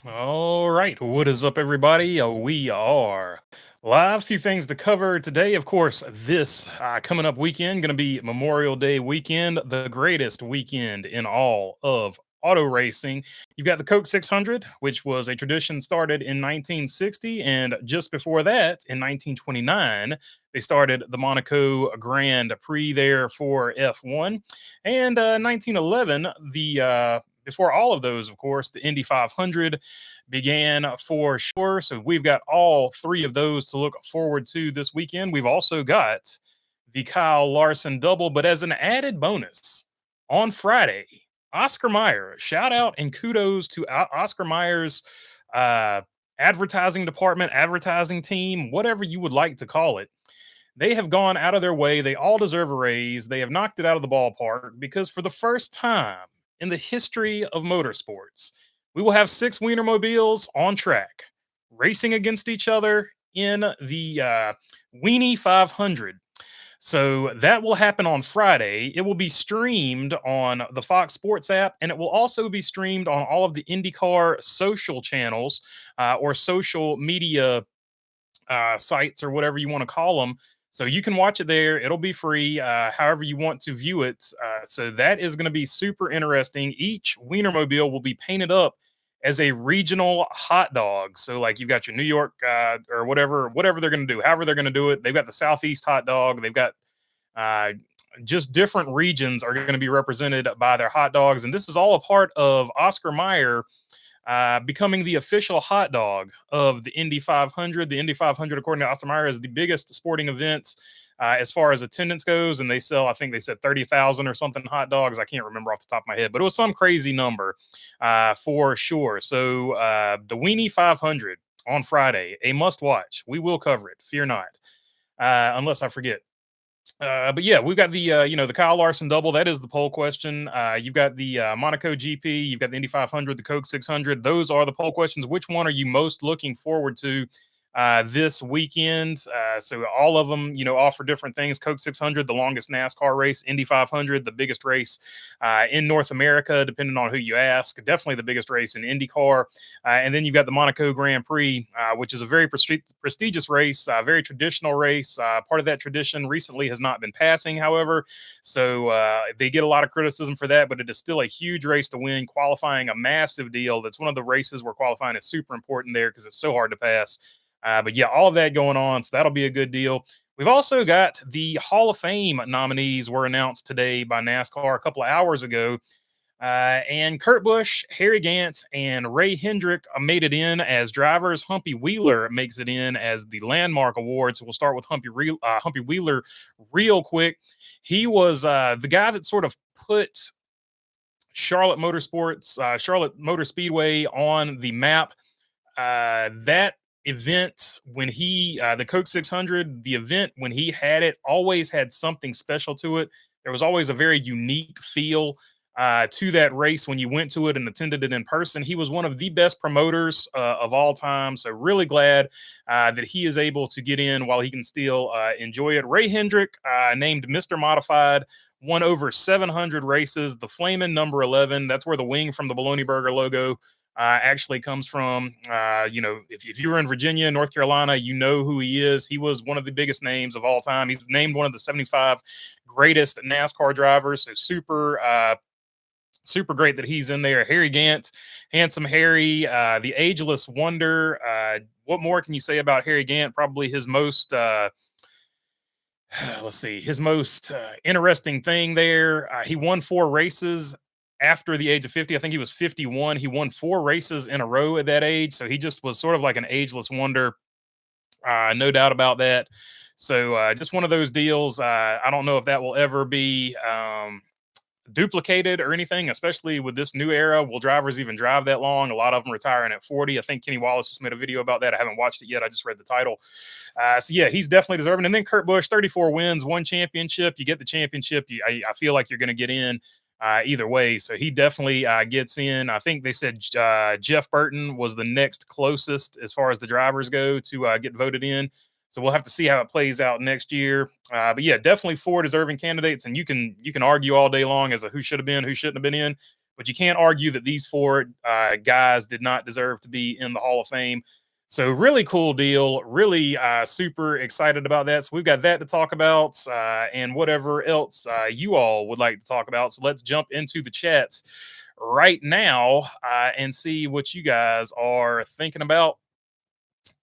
All right, what is up, everybody? We are live. Few things to cover today. Of course, this coming up weekend going to be Memorial Day weekend, the greatest weekend in all of auto racing. You've got the Coke 600, which was a tradition started in 1960, and just before that, in 1929, they started the Monaco Grand Prix there for F1, and 1911, the before all of those, of course, the Indy 500 began for sure. So we've got all three of those to look forward to this weekend. We've also got the Kyle Larson double, but as an added bonus on Friday, Oscar Mayer, shout out and kudos to Oscar Mayer's uh, advertising department, advertising team, whatever you would like to call it. They have gone out of their way. They all deserve a raise. They have knocked it out of the ballpark because for the first time in the history of motorsports, we will have six Wienermobiles on track racing against each other in the Weenie 500. So that will happen on Friday. It will be streamed on the Fox Sports app, and it will also be streamed on all of the IndyCar social channels or social media sites or whatever you want to call them. So you can watch it there. It'll be free, however you want to view it. So that is going to be super interesting. Each Wienermobile will be painted up as a regional hot dog. So like you've got your New York or whatever they're going to do, however they're going to do it. They've got the Southeast hot dog. They've got uh, just different regions are going to be represented by their hot dogs. And this is all a part of Oscar Mayer becoming the official hot dog of the Indy 500. The Indy 500, according to Ostermeyer, is the biggest sporting event as far as attendance goes. And they sell, I think they said 30,000 or something hot dogs. I can't remember off the top of my head, but it was some crazy number for sure. So the Weenie 500 on Friday, a must watch. We will cover it. Fear not, unless I forget. But yeah, we've got the the Kyle Larson double. That is the poll question. You've got the Monaco GP. You've got the Indy 500, the Coke 600. Those are the poll questions. Which one are you most looking forward to this weekend? So all of them, offer different things. Coke 600, the longest NASCAR race. Indy 500, the biggest race in North America, depending on who you ask. Definitely the biggest race in IndyCar. And then you've got the Monaco Grand Prix, which is a very prestigious race, very traditional race. Part of that tradition recently has not been passing, however. So they get a lot of criticism for that, but it is still a huge race to win. Qualifying a massive deal. That's one of the races where qualifying is super important there because it's so hard to pass. But yeah, all of that going on. So that'll be a good deal. We've also got the Hall of Fame nominees were announced today by NASCAR a couple of hours ago. And Kurt Busch, Harry Gant, and Ray Hendrick made it in as drivers. Humpy Wheeler makes it in as the Landmark Award. So we'll start with Humpy Wheeler real quick. He was the guy that sort of put Charlotte Motor Speedway on the map. That event when the Coke 600, the event when he had it, always had something special to it. There was always a very unique feel to that race when you went to it and attended it in person. He was one of the best promoters of all time. So really glad that he is able to get in while he can still enjoy it. Ray Hendrick, named Mr. Modified, won over 700 races. The Flamin' number 11, that's where the wing from the Bologna Burger logo actually comes from. If you were in Virginia, North Carolina, you know who he is. He was one of the biggest names of all time. He's named one of the 75 greatest NASCAR drivers. So super great that he's in there. Harry Gant, handsome Harry, the ageless wonder. What more can you say about Harry Gant? Probably his most his most interesting thing there. He won 4 races after the age of 50. I think he was 51. He won 4 races in a row at that age. So he just was sort of like an ageless wonder. No doubt about that. So just one of those deals. I don't know if that will ever be duplicated or anything, especially with this new era. Will drivers even drive that long? A lot of them retiring at 40. I think Kenny Wallace just made a video about that. I haven't watched it yet. I just read the title. So yeah, he's definitely deserving. And then Kurt Busch, 34 wins, 1 championship. You get the championship. I feel like you're going to get in either way. So he definitely gets in. I think they said Jeff Burton was the next closest as far as the drivers go to get voted in. So we'll have to see how it plays out next year. But yeah, definitely 4 deserving candidates, and you can argue all day long as a who should have been, who shouldn't have been in. but you can't argue that these four guys did not deserve to be in the Hall of Fame. So really cool deal. Really super excited about that. So we've got that to talk about and whatever else you all would like to talk about. So let's jump into the chats right now and see what you guys are thinking about.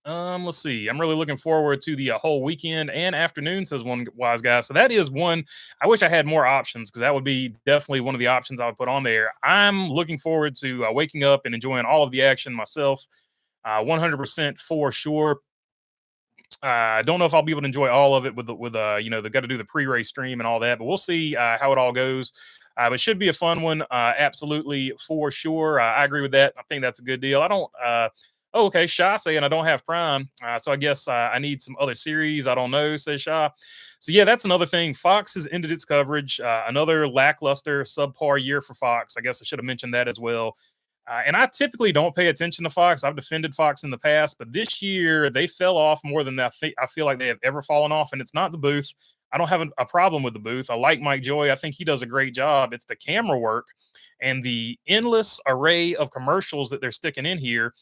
Let's see. I'm really looking forward to the whole weekend and afternoon, says one wise guy. So that is one. I wish I had more options because that would be definitely one of the options I would put on there. I'm looking forward to waking up and enjoying all of the action myself. 100% for sure. I don't know if I'll be able to enjoy all of it they've got to do the pre-race stream and all that, but we'll see how it all goes. But it should be a fun one, absolutely for sure. I agree with that. I think that's a good deal. I don't. Oh, okay. Sha saying I don't have Prime, so I guess I need some other series. I don't know, says Sha. So yeah, that's another thing. Fox has ended its coverage. Another lackluster, subpar year for Fox. I guess I should have mentioned that as well. And I typically don't pay attention to Fox. I've defended Fox in the past, but this year they fell off more than I feel like they have ever fallen off. And it's not the booth. I don't have a problem with the booth. I like Mike Joy. I think he does a great job. It's the camera work and the endless array of commercials that they're sticking in here.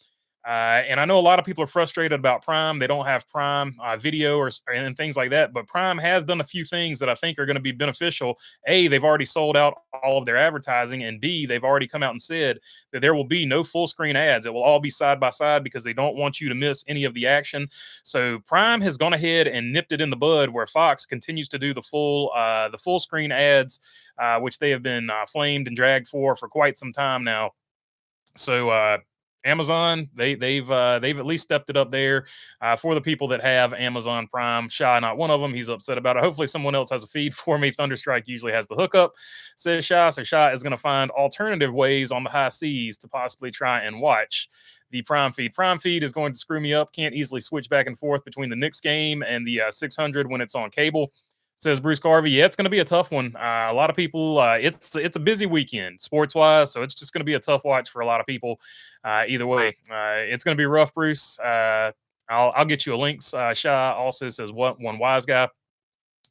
And I know a lot of people are frustrated about Prime. They don't have Prime video and things like that. But Prime has done a few things that I think are going to be beneficial. A, they've already sold out all of their advertising. And B, they've already come out and said that there will be no full screen ads. It will all be side by side because they don't want you to miss any of the action. So Prime has gone ahead and nipped it in the bud where Fox continues to do the full screen ads, which they have been flamed and dragged for quite some time now. So Amazon, they've at least stepped it up there for the people that have Amazon Prime. Shy, not one of them. He's upset about it. Hopefully, someone else has a feed for me. Thunderstrike usually has the hookup, says Shy. So Shy is going to find alternative ways on the high seas to possibly try and watch the Prime feed. Prime feed is going to screw me up. Can't easily switch back and forth between the Knicks game and the 600 when it's on cable. Says Bruce Carvey. Yeah, it's going to be a tough one. A lot of people. It's a busy weekend sports wise, so it's just going to be a tough watch for a lot of people. Either way, it's going to be rough, Bruce. I'll get you a link. Shy also says what one wise guy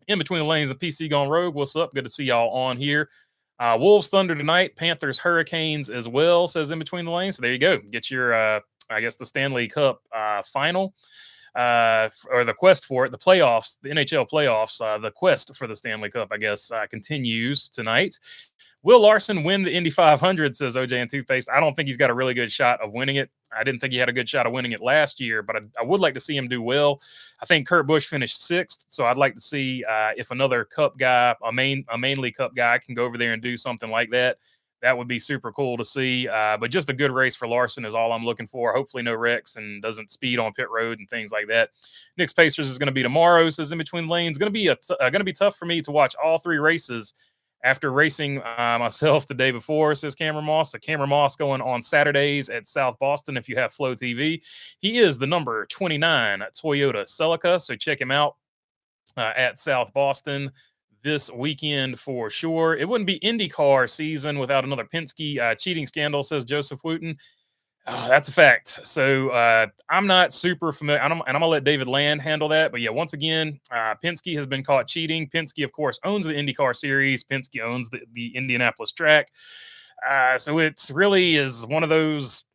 in between the lanes of PC gone rogue. What's up? Good to see y'all on here. Wolves Thunder tonight. Panthers Hurricanes as well. Says in between the lanes. So there you go. Get your I guess the Stanley Cup final. Or the quest for it, the playoffs, the NHL playoffs, the quest for the Stanley Cup, I guess, continues tonight. Will Larson win the Indy 500, says OJ and Toothpaste. I don't think he's got a really good shot of winning it. I didn't think he had a good shot of winning it last year, but I would like to see him do well. I think Kurt Busch finished 6th, so I'd like to see if another Cup guy, a mainly Cup guy, can go over there and do something like that. That would be super cool to see. But just a good race for Larson is all I'm looking for. Hopefully no wrecks and doesn't speed on pit road and things like that. Knicks Pacers is going to be tomorrow, says in between lanes. Going to be tough for me to watch all 3 races after racing myself the day before, says Cameron Moss. So Cameron Moss going on Saturdays at South Boston if you have Flow TV. He is the number 29 Toyota Celica, so check him out at South Boston this weekend for sure. It wouldn't be IndyCar season without another Penske cheating scandal, says Joseph Wooten. Oh, that's a fact. So I'm not super familiar, and I'm going to let David Land handle that. But yeah, once again, Penske has been caught cheating. Penske, of course, owns the IndyCar series. Penske owns the Indianapolis track. So it's really is one of those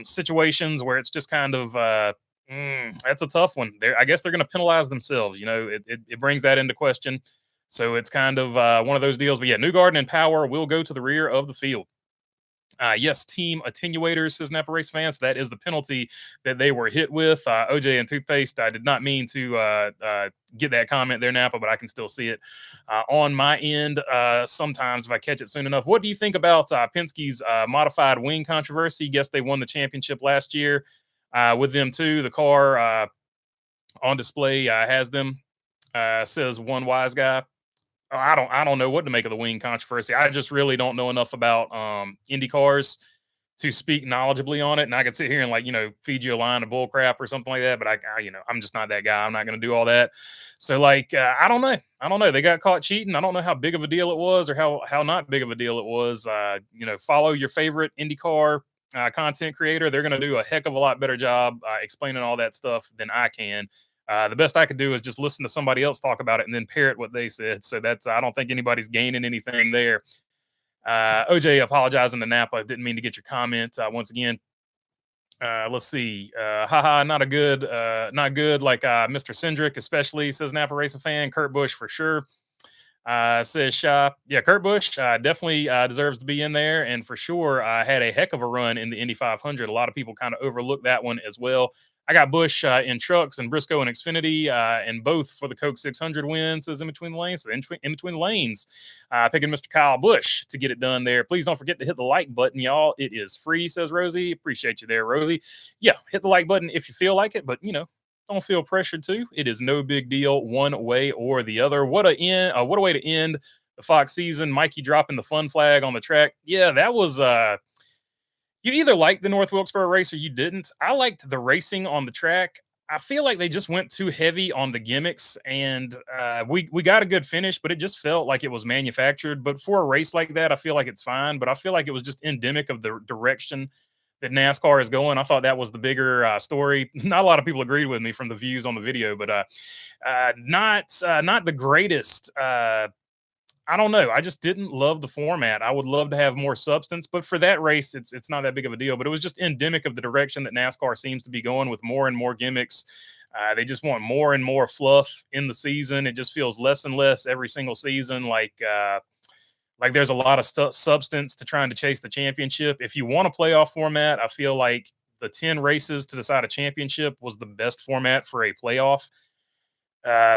situations where it's just kind of that's a tough one. I guess they're going to penalize themselves. You know, it brings that into question. So it's kind of one of those deals. But yeah, Newgarden and Power will go to the rear of the field. Yes, team attenuators, says Napa Race fans. That is the penalty that they were hit with. OJ and Toothpaste, I did not mean to get that comment there, Napa, but I can still see it on my end sometimes if I catch it soon enough. What do you think about Penske's modified wing controversy? Guess they won the championship last year with them too. The car on display has them, says one wise guy. I don't know what to make of the wing controversy. I just really don't know enough about Indy cars to speak knowledgeably on it. And I could sit here and feed you a line of bull crap or something like that. But I'm just not that guy. I'm not going to do all that. So I don't know. I don't know. They got caught cheating. I don't know how big of a deal it was or how not big of a deal it was. Follow your favorite IndyCar content creator. They're going to do a heck of a lot better job explaining all that stuff than I can. The best I could do is just listen to somebody else talk about it and then parrot what they said. So I don't think anybody's gaining anything there. OJ apologizing to Napa. Didn't mean to get your comment once again. Let's see. Haha, not good like Mr. Cindric, especially, says Napa Racing fan. Kurt Busch for sure. Says Shop. Yeah, Kurt Busch definitely deserves to be in there, and for sure had a heck of a run in the Indy 500. A lot of people kind of overlook that one as well. I got Busch in trucks and Briscoe and Xfinity, and both for the Coke 600 win. Says in between the lanes. So in between the lanes, picking Mr. Kyle Busch to get it done there. Please don't forget to hit the like button, y'all. It is free, says Rosie. Appreciate you there, Rosie. Yeah, hit the like button if you feel like it, but don't feel pressured to. It is no big deal one way or the other. What a way to end the Fox season. Mikey dropping the fun flag on the track. Yeah, that was you either liked the North Wilkesboro race or you didn't. I liked the racing on the track. I feel like they just went too heavy on the gimmicks, and we got a good finish, but it just felt like it was manufactured. But for a race like that, I feel like it's fine. But I feel like it was just endemic of the direction that NASCAR is going. I thought that was the bigger story. Not a lot of people agreed with me from the views on the video, but not the greatest. I don't know. I just didn't love the format. I would love to have more substance, but for that race, it's not that big of a deal. But it was just endemic of the direction that NASCAR seems to be going, with more and more gimmicks. They just want more and more fluff in the season. It just feels less and less every single season. Like there's a lot of substance to trying to chase the championship. If you want a playoff format, I feel like the 10 races to decide a championship was the best format for a playoff.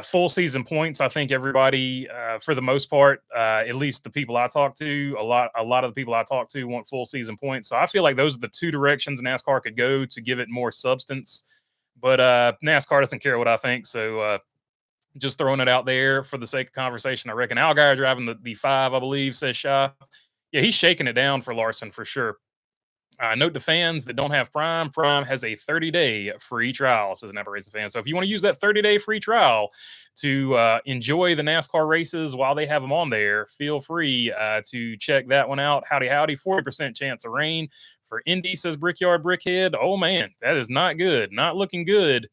Full season points, I think everybody, for the most part, at least the people I talk to, a lot of the people I talk to want full season points. So I feel like those are the two directions NASCAR could go to give it more substance. But NASCAR doesn't care what I think. So just throwing it out there for the sake of conversation. I reckon Allgaier driving the 5, I believe, says Shop. Yeah, he's shaking it down for Larson for sure. Note to fans that don't have Prime, Prime has a 30-day free trial, says Napa Racing fan. So if you want to use that 30-day free trial to enjoy the NASCAR races while they have them on there, feel free to check that one out. Howdy, howdy. 40% chance of rain for Indy, says Brickyard Brickhead. Oh, man, that is not good. Not looking good.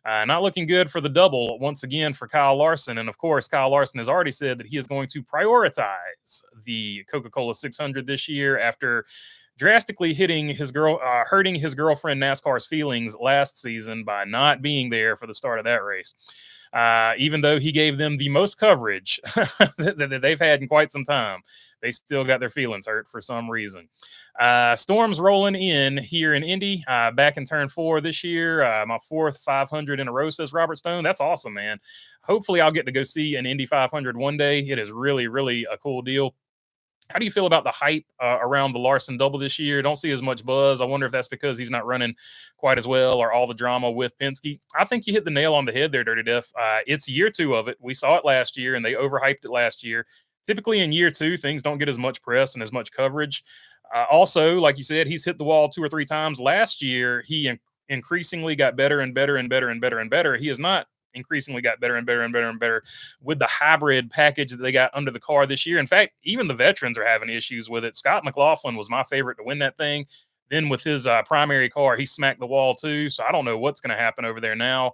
Not looking good for the double once again for Kyle Larson. And of course, Kyle Larson has already said that he is going to prioritize the Coca-Cola 600 this year after drastically hurting his girlfriend NASCAR's feelings last season by not being there for the start of that race. Even though he gave them the most coverage that they've had in quite some time, they still got their feelings hurt for some reason. Storms rolling in here in Indy, back in turn 4 this year. My 4th 500 in a row, says Robert Stone. That's awesome, man. Hopefully I'll get to go see an Indy 500 one day. It is really, really a cool deal. How do you feel about the hype around the Larson double this year? Don't see as much buzz. I wonder if that's because he's not running quite as well, or all the drama with Penske. I think you hit the nail on the head there, Dirty Def. It's year 2 of it. We saw it last year, and they overhyped it last year. Typically in year 2, things don't get as much press and as much coverage. Also, like you said, he's hit the wall 2 or 3 times. Last year, he increasingly got better and better and better and better and better. He has not increasingly got better and better and better and better with the hybrid package that they got under the car this year. In fact, even the veterans are having issues with it. Scott McLaughlin was my favorite to win that thing. Then with his primary car, he smacked the wall too. So I don't know what's going to happen over there now.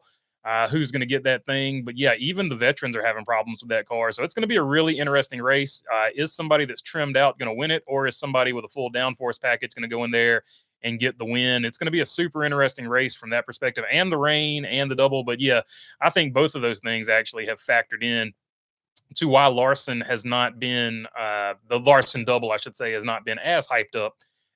Who's going to get that thing? But yeah, even the veterans are having problems with that car. So it's going to be a really interesting race. Is somebody that's trimmed out going to win it, or is somebody with a full downforce package going to go in there and get the win? It's going to be a super interesting race from that perspective, and the rain and the double. But yeah, I think both of those things actually have factored in to why Larson has not been, the Larson double, I should say, has not been as hyped up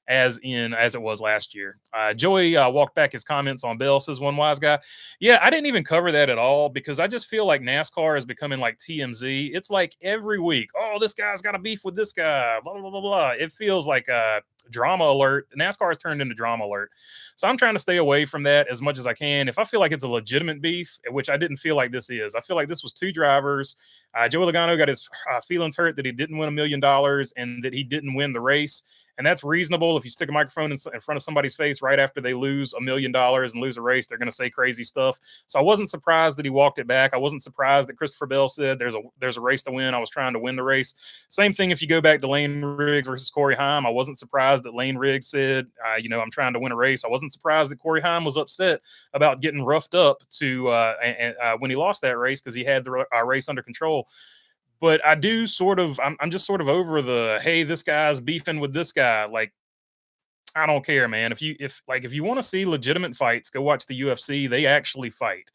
as it was last year. Joey walked back his comments on Bell, says one wise guy. Yeah, I didn't even cover that at all, because I just feel like NASCAR is becoming like TMZ. It's like every week, oh, this guy's got a beef with this guy, blah, blah, blah, blah. It feels like a drama alert. NASCAR has turned into drama alert. So I'm trying to stay away from that as much as I can. If I feel like it's a legitimate beef, which I didn't feel like this is, I feel like this was 2 drivers. Joey Logano got his feelings hurt that he didn't win $1 million and that he didn't win the race. And that's reasonable. If you stick a microphone in front of somebody's face right after they lose $1 million and lose a race, they're going to say crazy stuff. So I wasn't surprised that he walked it back. I wasn't surprised that Christopher Bell said there's a race to win. I was trying to win the race. Same thing if you go back to Lane Riggs versus Corey Heim. I wasn't surprised that Lane Riggs said, I'm trying to win a race. I wasn't surprised that Corey Heim was upset about getting roughed up when he lost that race, because he had the race under control. But I do sort of, I'm just sort of over the, hey, this guy's beefing with this guy. Like, I don't care, man. If you want to see legitimate fights, go watch the UFC. They actually fight.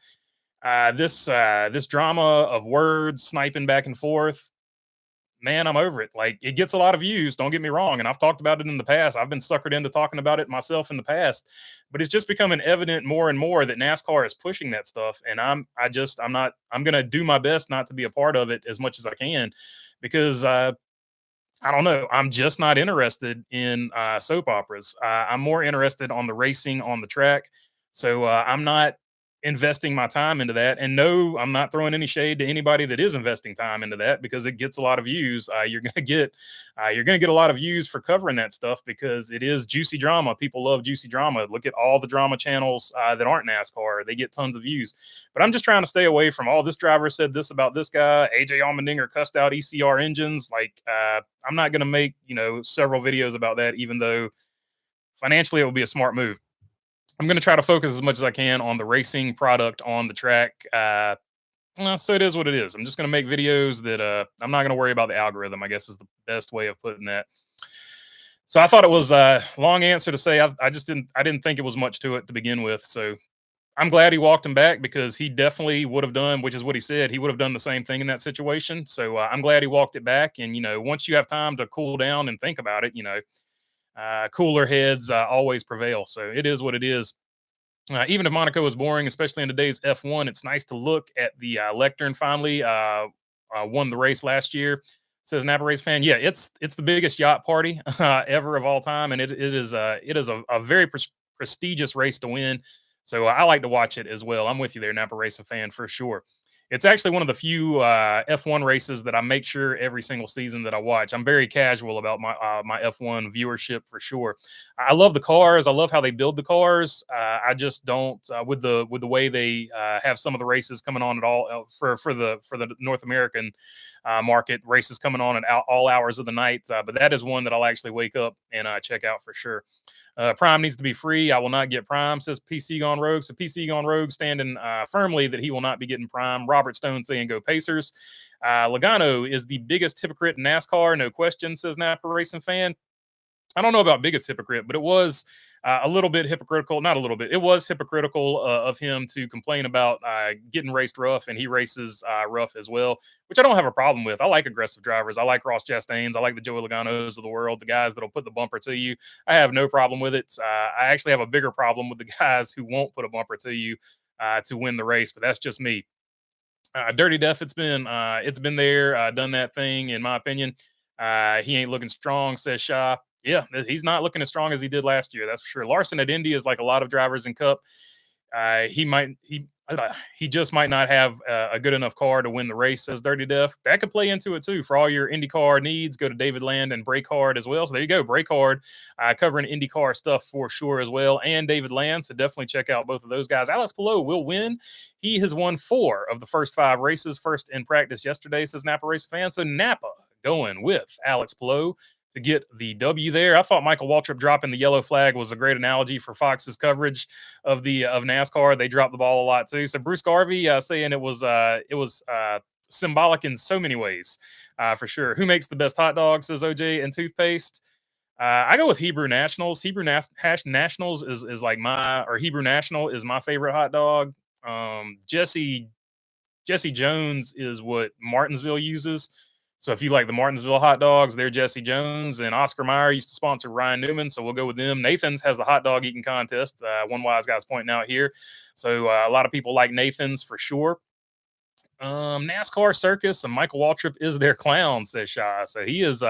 This drama of words sniping back and forth, man, I'm over it. Like, it gets a lot of views, don't get me wrong, and I've talked about it in the past. I've been suckered into talking about it myself in the past, but it's just becoming evident more and more that NASCAR is pushing that stuff, and I'm going to do my best not to be a part of it as much as I can, because I don't know. I'm just not interested in soap operas. I'm more interested on the racing on the track. So I'm not investing my time into that. And no, I'm not throwing any shade to anybody that is investing time into that, because it gets a lot of views. You're gonna get a lot of views for covering that stuff, because it is juicy drama. People love juicy drama. Look at all the drama channels that aren't NASCAR. They get tons of views. But I'm just trying to stay away from all this driver said this about this guy. AJ Allmendinger cussed out ECR engines. Like, I'm not going to make, several videos about that, even though financially it would be a smart move. I'm going to try to focus as much as I can on the racing product on the track. So it is what it is. I'm just going to make videos that I'm not going to worry about the algorithm, I guess, is the best way of putting that. So I thought it was a long answer to say I didn't think it was much to it to begin with. So I'm glad he walked him back, because he definitely would have done, which is what he said, he would have done the same thing in that situation. So I'm glad he walked it back. And, once you have time to cool down and think about it, cooler heads always prevail. So it is what it is. Even if Monaco is boring, especially in today's F1, it's nice to look at the lectern finally won the race last year. Says Napa Race fan. Yeah, it's the biggest yacht party ever of all time, and it is a very prestigious race to win. So I like to watch it as well. I'm with you there, Napa Racing fan, for sure. It's actually one of the few F1 races that I make sure every single season that I watch. I'm very casual about my F1 viewership, for sure. I love the cars. I love how they build the cars. I just don't with the way they have some of the races coming on at all for the North American market, races coming on at all hours of the night. But that is one that I'll actually wake up and check out for sure. Prime needs to be free. I will not get Prime, says PC Gone Rogue. So PC Gone Rogue standing firmly that he will not be getting Prime. Robert Stone saying go Pacers. Logano is the biggest hypocrite in NASCAR, no question, says Napa Racing fan. I don't know about biggest hypocrite, but it was a little bit hypocritical. Not a little bit. It was hypocritical of him to complain about getting raced rough, and he races rough as well, which I don't have a problem with. I like aggressive drivers. I like Ross Chastains. I like the Joey Logano's of the world, the guys that'll put the bumper to you. I have no problem with it. I actually have a bigger problem with the guys who won't put a bumper to you to win the race, but that's just me. Dirty Def, it's been there, done that thing, in my opinion. He ain't looking strong, says Shaw. Yeah, he's not looking as strong as he did last year. That's for sure. Larson at Indy is like a lot of drivers in Cup. He just might not have a good enough car to win the race, says Dirty Def. That could play into it too. For all your IndyCar needs, go to David Land and Brake Hard as well. So there you go, Brake Hard, covering IndyCar stuff for sure as well. And David Land, so definitely check out both of those guys. Alex Palou will win. He has won 4 of the first 5 races, first in practice yesterday, says Napa Race fan. So Napa going with Alex Palou to get the W there. I thought Michael Waltrip dropping the yellow flag was a great analogy for Fox's coverage of NASCAR. They dropped the ball a lot too. So Bruce Garvey saying it was symbolic in so many ways, for sure. Who makes the best hot dogs, says OJ, and toothpaste? I go with Hebrew Nationals. Nationals is like Hebrew National is my favorite hot dog. Jesse Jones is what Martinsville uses. So if you like the Martinsville hot dogs, they're Jesse Jones, and Oscar Mayer used to sponsor Ryan Newman, so we'll go with them. Nathan's has the hot dog eating contest. One wise guy's pointing out here. So a lot of people like Nathan's for sure. NASCAR Circus and Michael Waltrip is their clown, says Shah. So he is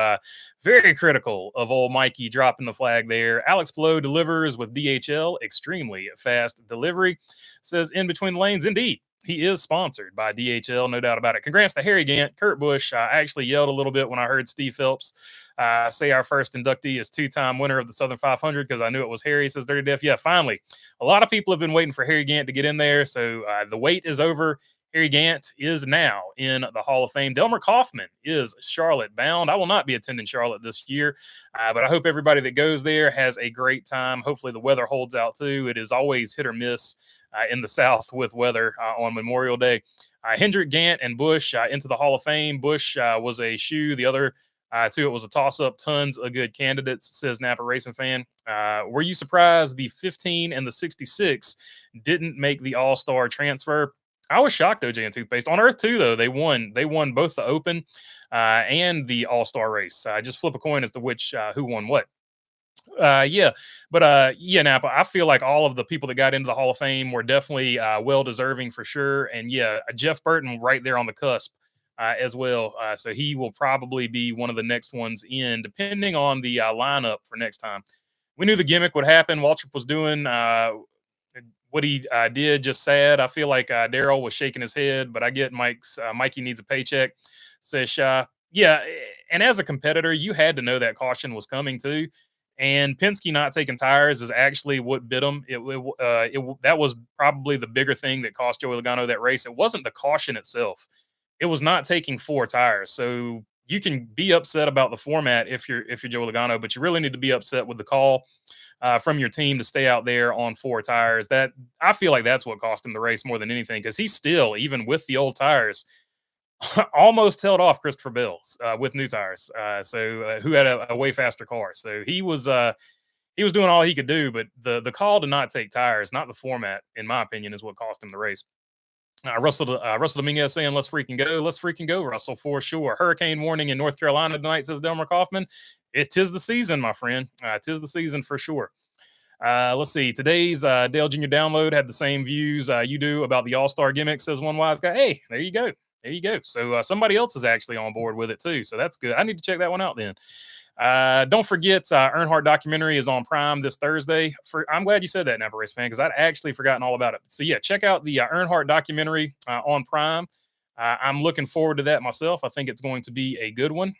very critical of old Mikey dropping the flag there. Alex Palou delivers with DHL, extremely fast delivery, says in between the lanes. Indeed, he is sponsored by DHL, no doubt about it. Congrats to Harry Gant, Kurt Busch. I actually yelled a little bit when I heard Steve Phelps say our first inductee is 2-time winner of the Southern 500, because I knew it was Harry, says Dirty Def. Yeah, finally. A lot of people have been waiting for Harry Gant to get in there, so the wait is over. Harry Gant is now in the Hall of Fame. Delmer Kaufman is Charlotte bound. I will not be attending Charlotte this year, but I hope everybody that goes there has a great time. Hopefully, the weather holds out too. It is always hit or miss in the South with weather on Memorial Day. Hendrick, Gant, and Busch into the Hall of Fame. Busch was a shoe. The other two, it was a toss-up. Tons of good candidates, says Napa Racing Fan. Were you surprised the 15 and the 66 didn't make the All-Star transfer? I was shocked, OJ and Toothpaste. On Earth 2, though, they won. They won both the Open and the All-Star race. Just flip a coin as to which who won what. Yeah, but yeah, Napa, I feel like all of the people that got into the Hall of Fame were definitely well deserving for sure. And yeah, Jeff Burton right there on the cusp as well. So he will probably be one of the next ones in, depending on the lineup for next time. We knew the gimmick would happen. Waltrip was doing what he did, just sad. I feel like Daryl was shaking his head, but I get Mikey needs a paycheck, says Shy. Yeah, and as a competitor, you had to know that caution was coming too. And Penske not taking tires is actually what bit him. That was probably the bigger thing that cost Joey Logano that race. It wasn't the caution itself. It was not taking 4 tires. So you can be upset about the format if you're Joey Logano, but you really need to be upset with the call from your team to stay out there on 4 tires. That I feel like that's what cost him the race more than anything, because he still, even with the old tires, almost held off Christopher Bell with new tires. Who had a way faster car. So he was doing all he could do, but the call to not take tires, not the format, in my opinion, is what cost him the race. Russell Dominguez saying, let's freaking go, Russell, for sure. Hurricane warning in North Carolina tonight, says Delmer Kaufman. It is the season, my friend. Tis the season for sure. Let's see. Today's Dale Jr. download had the same views you do about the All-Star gimmick, says one wise guy. Hey, there you go. There you go. So somebody else is actually on board with it too. So that's good. I need to check that one out then. Don't forget, Earnhardt documentary is on Prime this Thursday. I'm glad you said that, Napa Race Fan, because I'd actually forgotten all about it. So yeah, check out the Earnhardt documentary on Prime. I'm looking forward to that myself. I think it's going to be a good one.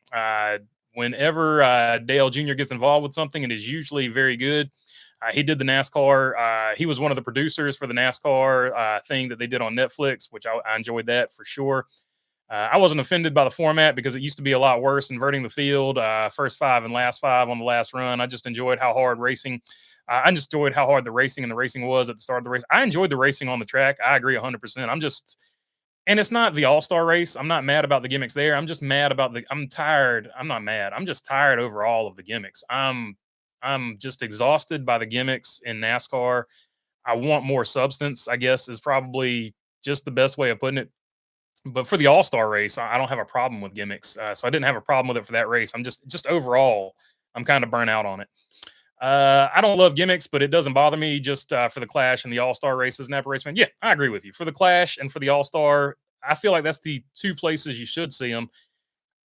Whenever Dale Jr. gets involved with something, it is usually very good. He did the NASCAR. He was one of the producers for the NASCAR thing that they did on Netflix, which I enjoyed that for sure. I wasn't offended by the format because it used to be a lot worse, inverting the field, first 5 and last 5 on the last run. I just enjoyed how hard racing. I just enjoyed how hard the racing was at the start of the race. I enjoyed the racing on the track. I agree 100%. And it's not the All-Star race. I'm not mad about the gimmicks there. I'm just mad about I'm tired. I'm not mad. I'm just tired overall of the gimmicks. I'm just exhausted by the gimmicks in NASCAR. I want more substance, I guess, is probably just the best way of putting it. But for the All-Star race, I don't have a problem with gimmicks. So I didn't have a problem with it for that race. I'm just overall, I'm kind of burnt out on it. I don't love gimmicks, but it doesn't bother me just for the Clash and the All-Star races. Napa Race Man, yeah, I agree with you. For the Clash and for the All-Star, I feel like that's the 2 places you should see them.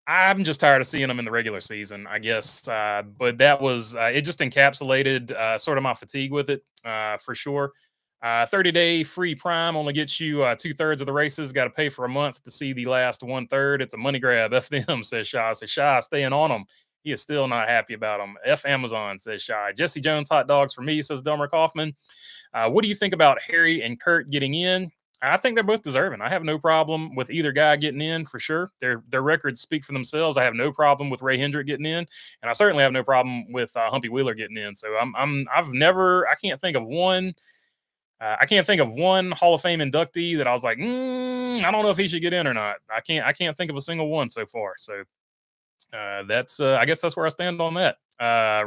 I'm just tired of seeing them in the regular season, I guess. But that was it. Just encapsulated sort of my fatigue with it for sure. 30-day free Prime only gets you 2/3 of the races. Got to pay for a month to see the last 1/3. It's a money grab. F them, says Shy. So Shy staying on them. He is still not happy about them. F Amazon, says Shy. Jesse Jones hot dogs for me, says Delmer Kaufman. What do you think about Harry and Kurt getting in? I think they're both deserving. I have no problem with either guy getting in for sure. Their records speak for themselves. I have no problem with Ray Hendrick getting in, and I certainly have no problem with Humpy Wheeler getting in. So I can't think of one. I can't think of one Hall of Fame inductee that I was like, I don't know if he should get in or not. I can't think of a single one so far. So that's I guess that's where I stand on that.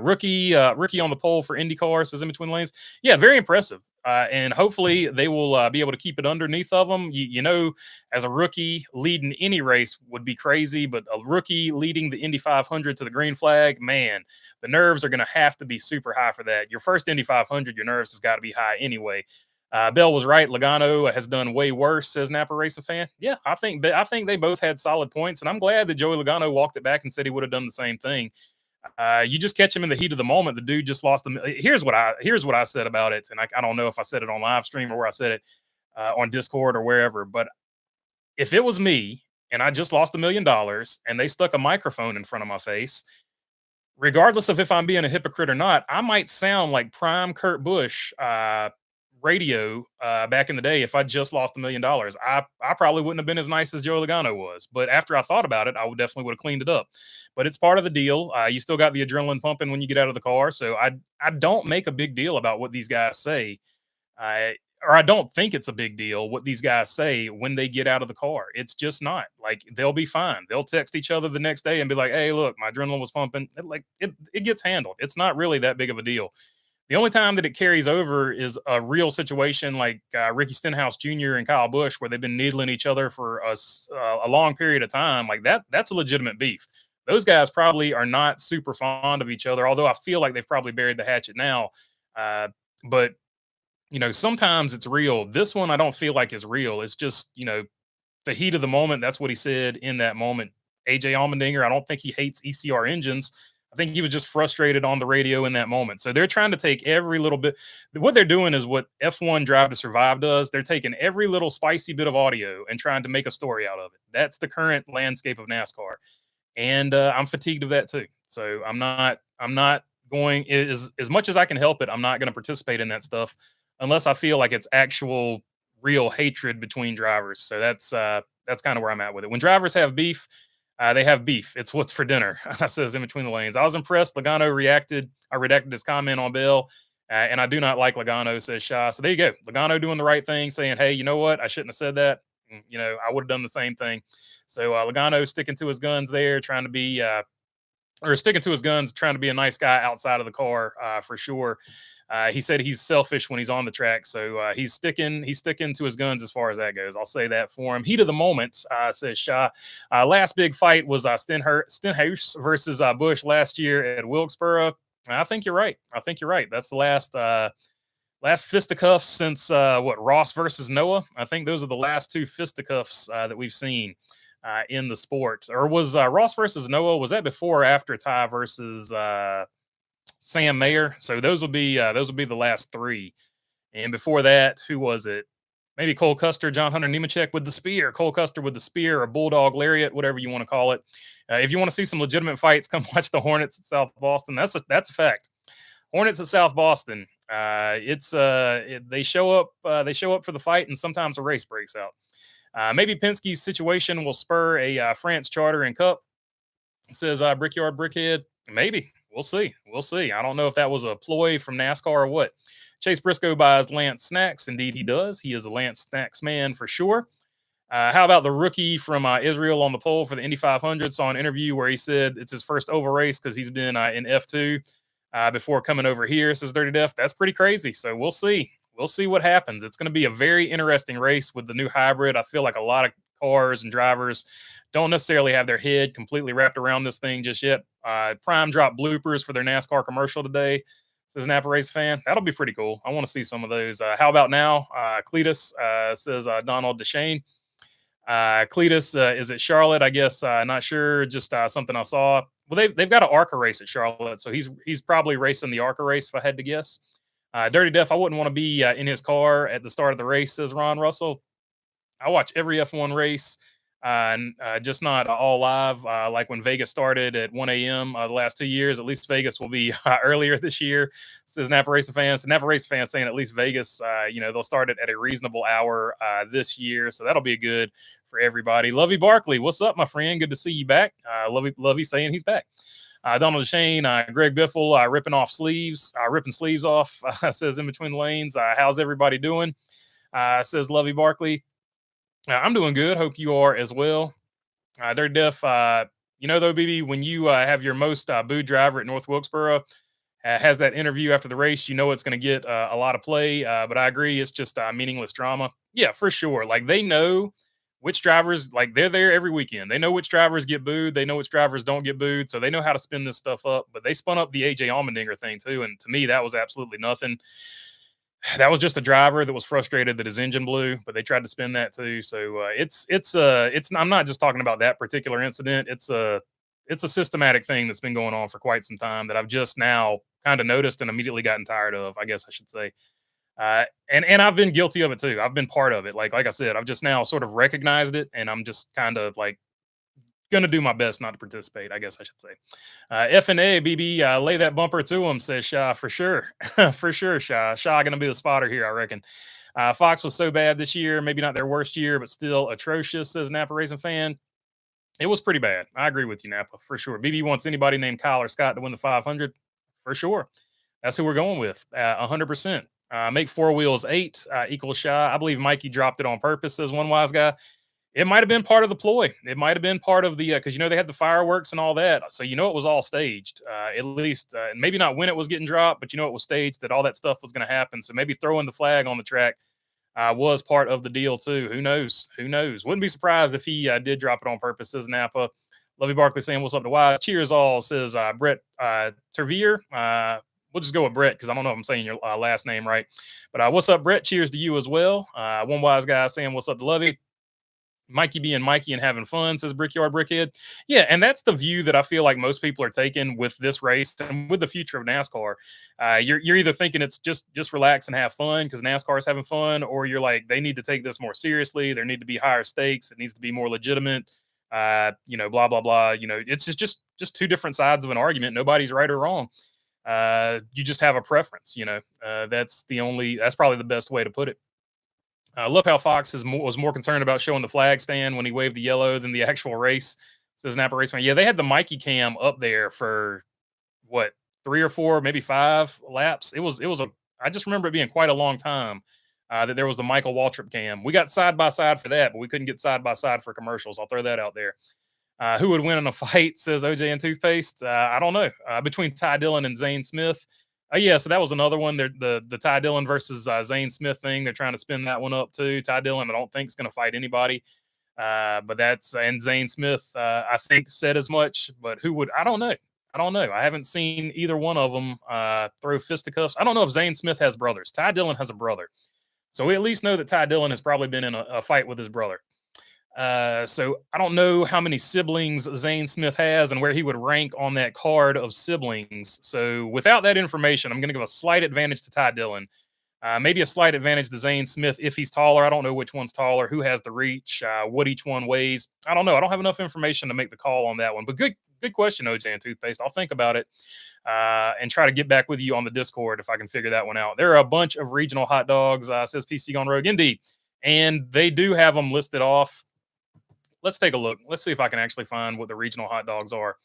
Rookie on the pole for IndyCar, says in between lanes. Yeah, very impressive. And hopefully they will be able to keep it underneath of them. You know, as a rookie leading any race would be crazy, but a rookie leading the Indy 500 to the green flag, man, the nerves are going to have to be super high for that. Your first Indy 500, your nerves have got to be high anyway. Bell was right. Logano has done way worse, says Napa Racing Fan. Yeah, I think they both had solid points, and I'm glad that Joey Logano walked it back and said he would have done the same thing. You just catch him in the heat of the moment. The dude just lost them. Here's what I said about it, and I don't know if I said it on live stream or where I said it on Discord or wherever. But if it was me and I just lost $1 million and they stuck a microphone in front of my face, regardless of if I'm being a hypocrite or not, I might sound like prime Kurt Busch radio back in the day, if I just lost $1 million, I probably wouldn't have been as nice as Joe Logano was. But after I thought about it, I would definitely would have cleaned it up. But it's part of the deal. You still got the adrenaline pumping when you get out of the car, so I don't make a big deal about what these guys say. I or I don't think it's a big deal what these guys say when they get out of the car. It's just not. Like, they'll be fine. They'll text each other the next day and be like, "Hey, look, my adrenaline was pumping." It gets handled. It's not really that big of a deal. The only time that it carries over is a real situation like Ricky Stenhouse Jr. and Kyle Busch, where they've been needling each other for a long period of time. Like that, that's a legitimate beef. Those guys probably are not super fond of each other, although I feel like they've probably buried the hatchet now. But sometimes it's real. This one I don't feel like is real. It's just, the heat of the moment. That's what he said in that moment. AJ Allmendinger, I don't think he hates ECR engines. I think he was just frustrated on the radio in that moment. So they're trying to take every little bit. What they're doing is what F1 Drive to Survive does. They're taking every little spicy bit of audio and trying to make a story out of it. That's the current landscape of NASCAR, and I'm fatigued of that too. So I'm not going as much as I can help it. I'm not going to participate in that stuff unless I feel like it's actual real hatred between drivers. So that's kind of where I'm at with it. When drivers have beef, they have beef. It's what's for dinner. I says in between the lanes. I was impressed. Logano reacted. I redacted his comment on Bell, and I do not like Logano, says Shaw. So there you go. Logano doing the right thing, saying, "Hey, you know what? I shouldn't have said that. I would have done the same thing." So Logano sticking to his guns there, trying to be or sticking to his guns, trying to be a nice guy outside of the car for sure. He said he's selfish when he's on the track, so he's sticking to his guns as far as that goes. I'll say that for him. Heat of the moment, says Shaw. Last big fight was Stenhouse versus Bush last year at Wilkesboro. I think you're right. That's the last fisticuffs since what, Ross versus Noah. I think those are the last two fisticuffs that we've seen in the sport. Or was Ross versus Noah, was that before or after Ty versus Sam Mayer? So those will be the last three. And before that, who was it? Maybe Cole Custer, John Hunter Nemechek with the spear. Cole Custer with the spear, or Bulldog Lariat, whatever you want to call it. If you want to see some legitimate fights, come watch the Hornets at South Boston. That's a fact. Hornets at South Boston. They show up. They show up for the fight, and sometimes a race breaks out. Maybe Penske's situation will spur a France charter and cup, says Brickyard Brickhead. Maybe. We'll see. I don't know if that was a ploy from NASCAR or what. Chase Briscoe buys Lance Snacks. Indeed, he does. He is a Lance Snacks man for sure. How about the rookie from Israel on the pole for the Indy 500? Saw an interview where he said it's his first oval race because he's been in F2 before coming over here, says Dirty Def. That's pretty crazy. So we'll see. We'll see what happens. It's going to be a very interesting race with the new hybrid. I feel like a lot of cars and drivers don't necessarily have their head completely wrapped around this thing just yet. Prime dropped bloopers for their NASCAR commercial today, says Napa Race fan. That'll be pretty cool. I want to see some of those. How about now? Cletus, says Donald Deshane. Cletus is at Charlotte, I guess. Not sure. Just something I saw. Well, they've got an ARCA race at Charlotte, so he's probably racing the ARCA race if I had to guess. Dirty Def, I wouldn't want to be in his car at the start of the race, says Ron Russell. I watch every F1 race, just not all live. Like when Vegas started at 1 a.m. The last 2 years, at least Vegas will be earlier this year, says Napa Racing fans. So Napa Racing fans saying at least Vegas, they'll start it at a reasonable hour this year. So that'll be good for everybody. Lovey Barkley, what's up, my friend? Good to see you back. Lovey saying he's back. Donald Shane, Greg Biffle, ripping sleeves off, says in between the lanes. How's everybody doing? Says Lovey Barkley. I'm doing good. Hope you are as well. Dirty Def, though, BB, when you have your most booed driver at North Wilkesboro, has that interview after the race, it's going to get a lot of play. But I agree, it's just meaningless drama. Yeah, for sure. Like, they know which drivers, like, they're there every weekend. They know which drivers get booed. They know which drivers don't get booed. So they know how to spin this stuff up. But they spun up the AJ Allmendinger thing too. And to me, that was absolutely nothing. That was just a driver that was frustrated that his engine blew, but they tried to spin that too. So it's I'm not just talking about that particular incident. It's a systematic thing that's been going on for quite some time that I've just now kind of noticed and immediately gotten tired of, I guess I should say. And I've been guilty of it too. I've been part of it. Like I said, I've just now sort of recognized it, and I'm just kind of like Gonna do my best not to participate, I guess I should say. F&A, BB, lay that bumper to him, says Shaw, for sure. For sure, Shaw. Shaw gonna be the spotter here, I reckon. Fox was so bad this year, maybe not their worst year, but still atrocious, says Napa Racing fan. It was pretty bad. I agree with you, Napa, for sure. BB wants anybody named Kyle or Scott to win the 500, for sure. That's who we're going with, 100%. Make four wheels eight equals Shy. I believe Mikey dropped it on purpose, says one wise guy. It might have been part of the ploy. It might have been part of the because they had the fireworks and all that, so it was all staged. At least, maybe not when it was getting dropped, but it was staged that all that stuff was going to happen. So maybe throwing the flag on the track was part of the deal too. Who knows? Who knows? Wouldn't be surprised if he did drop it on purpose. Says Napa. Lovey Barkley saying, "What's up to Wise? Cheers all." Says Brett Tervier. We'll just go with Brett because I don't know if I'm saying your last name right. But what's up, Brett? Cheers to you as well. One wise guy saying, "What's up to Lovey?" Mikey being Mikey and having fun, says Brickyard Brickhead. Yeah, and that's the view that I feel like most people are taking with this race and with the future of NASCAR. You're either thinking it's just relax and have fun because NASCAR is having fun, or you're like they need to take this more seriously. There need to be higher stakes. It needs to be more legitimate. Blah blah blah. It's just two different sides of an argument. Nobody's right or wrong. You just have a preference. That's probably the best way to put it. I love how Fox was more concerned about showing the flag stand when he waved the yellow than the actual race, says Napa Race fan. Yeah, they had the Mikey cam up there for what, 3 or 4, maybe 5 laps. I just remember it being quite a long time that there was the Michael Waltrip cam. We got side by side for that, but we couldn't get side by side for commercials. I'll throw that out there. Who would win in a fight, says OJ and Toothpaste? I don't know. Between Ty Dillon and Zane Smith. Yeah, so that was another one. The Ty Dillon versus Zane Smith thing. They're trying to spin that one up too. Ty Dillon, I don't think is going to fight anybody. But that's and Zane Smith, I think said as much. But who would? I don't know. I haven't seen either one of them throw fisticuffs. I don't know if Zane Smith has brothers. Ty Dillon has a brother, so we at least know that Ty Dillon has probably been in a fight with his brother. So I don't know how many siblings Zane Smith has and where he would rank on that card of siblings. So without that information, I'm going to give a slight advantage to Ty Dillon. Maybe a slight advantage to Zane Smith if he's taller. I don't know which one's taller, who has the reach, what each one weighs. I don't know. I don't have enough information to make the call on that one. But good question, OJ and Toothpaste. I'll think about it and try to get back with you on the Discord if I can figure that one out. There are a bunch of regional hot dogs, says PC Gone Rogue. Indeed. And they do have them listed off. Let's take a look. Let's see if I can actually find what the regional hot dogs are.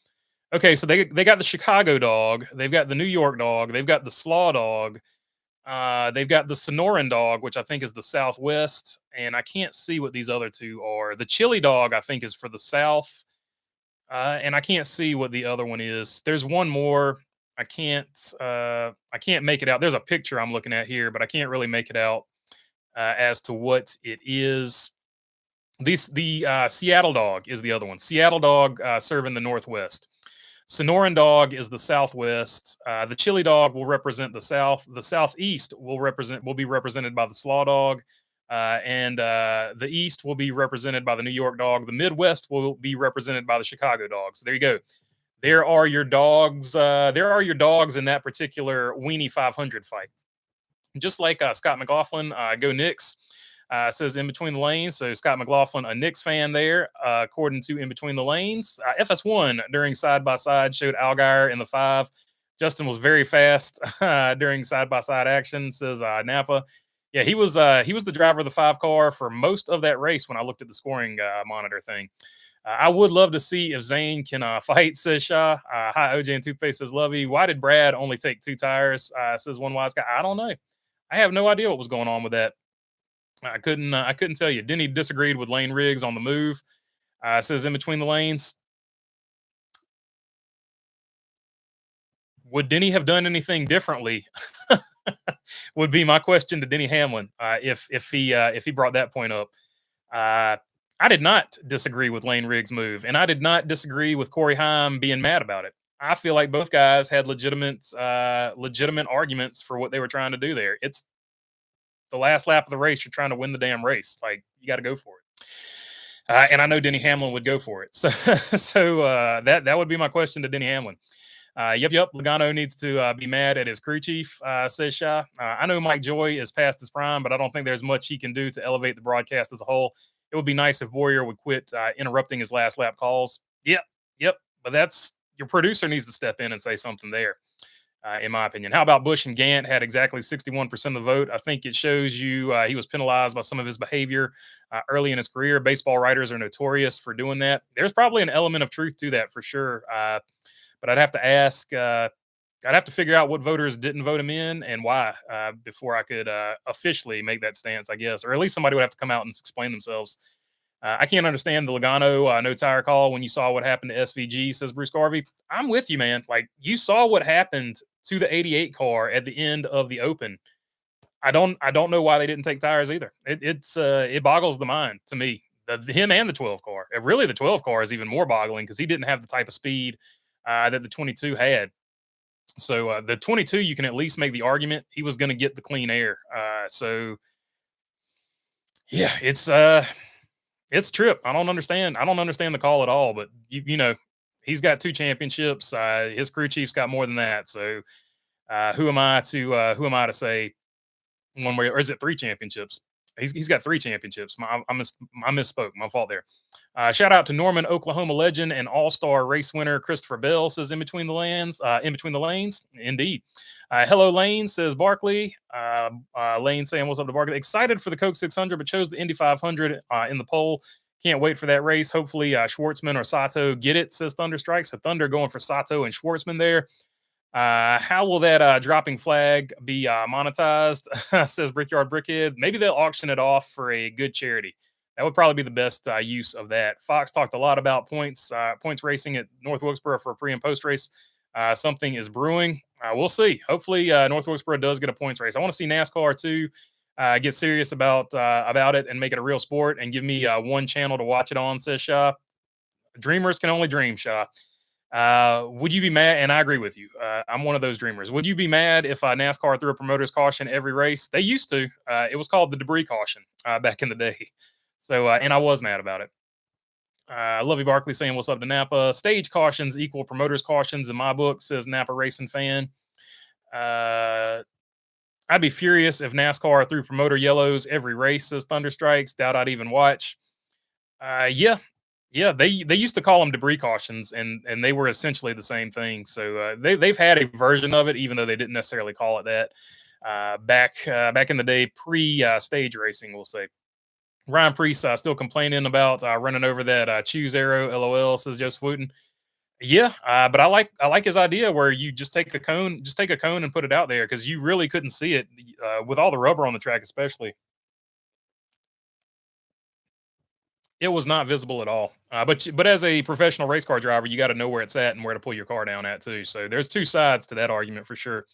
Okay, so they got the Chicago dog. They've got the New York dog. They've got the Slaw dog. They've got the Sonoran dog, which I think is the Southwest. And I can't see what these other two are. The Chili dog, I think, is for the South. And I can't see what the other one is. There's one more. I can't make it out. There's a picture I'm looking at here, but I can't really make it out as to what it is. The Seattle dog is the other one. Seattle dog serving the Northwest. Sonoran dog is the Southwest. The Chili dog will represent the South. The Southeast will be represented by the Slaw dog, and the East will be represented by the New York dog. The Midwest will be represented by the Chicago dog. So there you go. There are your dogs. There are your dogs in that particular Weenie 500 fight. Just like Scott McLaughlin, go Knicks. Says In Between the Lanes. So Scott McLaughlin, a Knicks fan there, according to In Between the Lanes. FS1 during side by side showed Allgaier in the 5. Justin was very fast during side by side action, says Napa. Yeah, he was the driver of the 5 car for most of that race when I looked at the scoring monitor thing. I would love to see if Zane can fight, says Shaw. Hi, OJ and Toothpaste, says Lovey. Why did Brad only take 2 tires? Says one wise guy. I don't know. I have no idea what was going on with that. I couldn't tell you. Denny disagreed with Lane Riggs on the move. Says In Between the Lanes. Would Denny have done anything differently? Would be my question to Denny Hamlin if he brought that point up. I did not disagree with Lane Riggs' move, and I did not disagree with Corey Haim being mad about it. I feel like both guys had legitimate arguments for what they were trying to do there. It's the last lap of the race. You're trying to win the damn race. Like, you got to go for it. And I know Denny Hamlin would go for it. So that would be my question to Denny Hamlin. Yep. Logano needs to be mad at his crew chief, says Shah. I know Mike Joy is past his prime, but I don't think there's much he can do to elevate the broadcast as a whole. It would be nice if Warrior would quit interrupting his last lap calls. Yep, yep. But that's your producer needs to step in and say something there. In my opinion. How about Bush and Gant had exactly 61% of the vote? I think it shows you he was penalized by some of his behavior early in his career. Baseball writers are notorious for doing that. There's probably an element of truth to that for sure. But I'd have to ask, I'd have to figure out what voters didn't vote him in and why before I could officially make that stance, I guess. Or at least somebody would have to come out and explain themselves. I can't understand the Logano no tire call when you saw what happened to SVG, says Bruce Garvey. I'm with you, man. Like you saw what happened to the 88 car at the end of the Open. I don't know why they didn't take tires either. It boggles the mind to me. Him and the 12 car. Really, the 12 car is even more boggling because he didn't have the type of speed that the 22 had. So the 22, you can at least make the argument he was going to get the clean air. So yeah, it's trip. I don't understand. I don't understand the call at all. But he's got 2 championships. His crew chief's got more than that. So who am I to say one way, or is it 3 championships? He's got 3 championships. I misspoke. My fault there. Shout out to Norman, Oklahoma legend and all-star race winner Christopher Bell says in between the lanes. Indeed. Hello Lane says Barkley. Lane saying what's up to Barkley. Excited for the Coke 600, but chose the Indy 500 in the poll. Can't wait for that race. Hopefully Schwartzman or Sato get it, says Thunderstrike. So Thunder going for Sato and Schwartzman there. How will that dropping flag be monetized? Says Brickyard Brickhead. Maybe they'll auction it off for a good charity. That would probably be the best use of that. Fox talked a lot about points racing at North Wilkesboro for a pre and post race. Something is brewing. We'll see. Hopefully, North Wilkesboro does get a points race. I want to see NASCAR too get serious about it and make it a real sport and give me one channel to watch it on. Says Shaw. Dreamers can only dream, Shaw. Would you be mad? And I agree with you. I'm one of those dreamers. Would you be mad if NASCAR threw a promoter's caution every race? They used to. It was called the debris caution back in the day. So, and I was mad about it. Lovey Barkley saying, what's up to Napa? Stage cautions equal promoter's cautions in my book, says Napa Racing Fan. I'd be furious if NASCAR threw promoter yellows every race, says Thunderstrikes. Doubt I'd even watch. Yeah, they used to call them debris cautions, and they were essentially the same thing. So they've had a version of it, even though they didn't necessarily call it that back in the day, pre stage racing, we'll say. Ryan Priest still complaining about running over that choose arrow. LOL, says Joseph Wooten. Yeah, but I like his idea where you just take a cone and put it out there because you really couldn't see it with all the rubber on the track, especially. It was not visible at all. But as a professional race car driver, you got to know where it's at and where to pull your car down at too. So there's 2 sides to that argument for sure.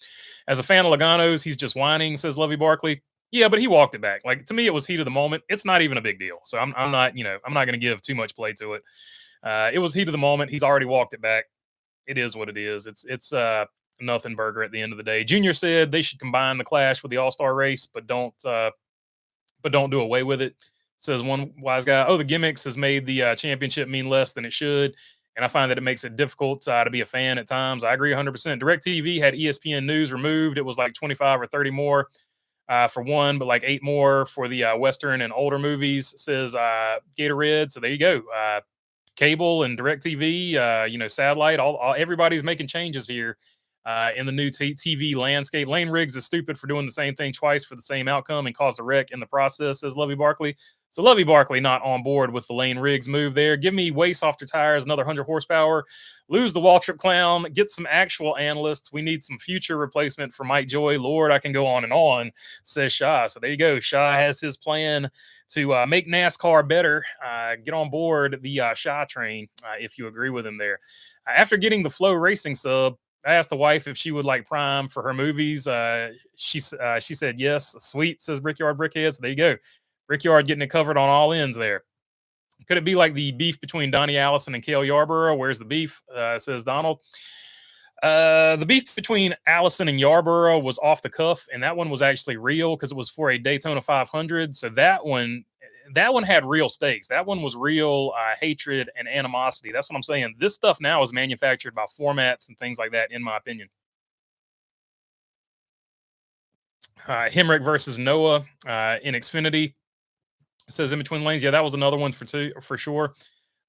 As a fan of Logano's, he's just whining, says Lovey Barkley. Yeah, but he walked it back. Like to me, it was heat of the moment. It's not even a big deal. So I'm not going to give too much play to it. It was heat of the moment. He's already walked it back. It is what it is. It's nothing burger at the end of the day. Junior said they should combine the Clash with the All Star race, but don't do away with it. Says one wise guy. Oh, the gimmicks has made the championship mean less than it should. And I find that it makes it difficult to be a fan at times. I agree 100%. DirecTV had ESPN News removed. It was like 25 or 30 more for one, but like 8 more for the Western and older movies, says Gator Red. So there you go. Cable and DirecTV, satellite, all everybody's making changes here in the new TV landscape. Lane Riggs is stupid for doing the same thing twice for the same outcome and caused a wreck in the process, says Lovey Barkley. So Lovey Barkley not on board with the Lane Riggs move there. Give me way softer tires, another 100 horsepower. Lose the Waltrip clown. Get some actual analysts. We need some future replacement for Mike Joy. Lord, I can go on, says Shaw. So there you go. Shaw has his plan to make NASCAR better. Get on board the Shaw train if you agree with him there. After getting the Flow Racing sub, I asked the wife if she would like Prime for her movies. She said yes. Sweet, says Brickyard Brickhead. So there you go. Brickyard getting it covered on all ends there. Could it be like the beef between Donnie Allison and Cale Yarborough? Where's the beef? Says Donald. The beef between Allison and Yarborough was off the cuff, and that one was actually real because it was for a Daytona 500. So that one had real stakes. That one was real hatred and animosity. That's what I'm saying. This stuff now is manufactured by formats and things like that, in my opinion. Hemrick versus Noah in Xfinity. It says in between lanes. Yeah, that was another one for sure.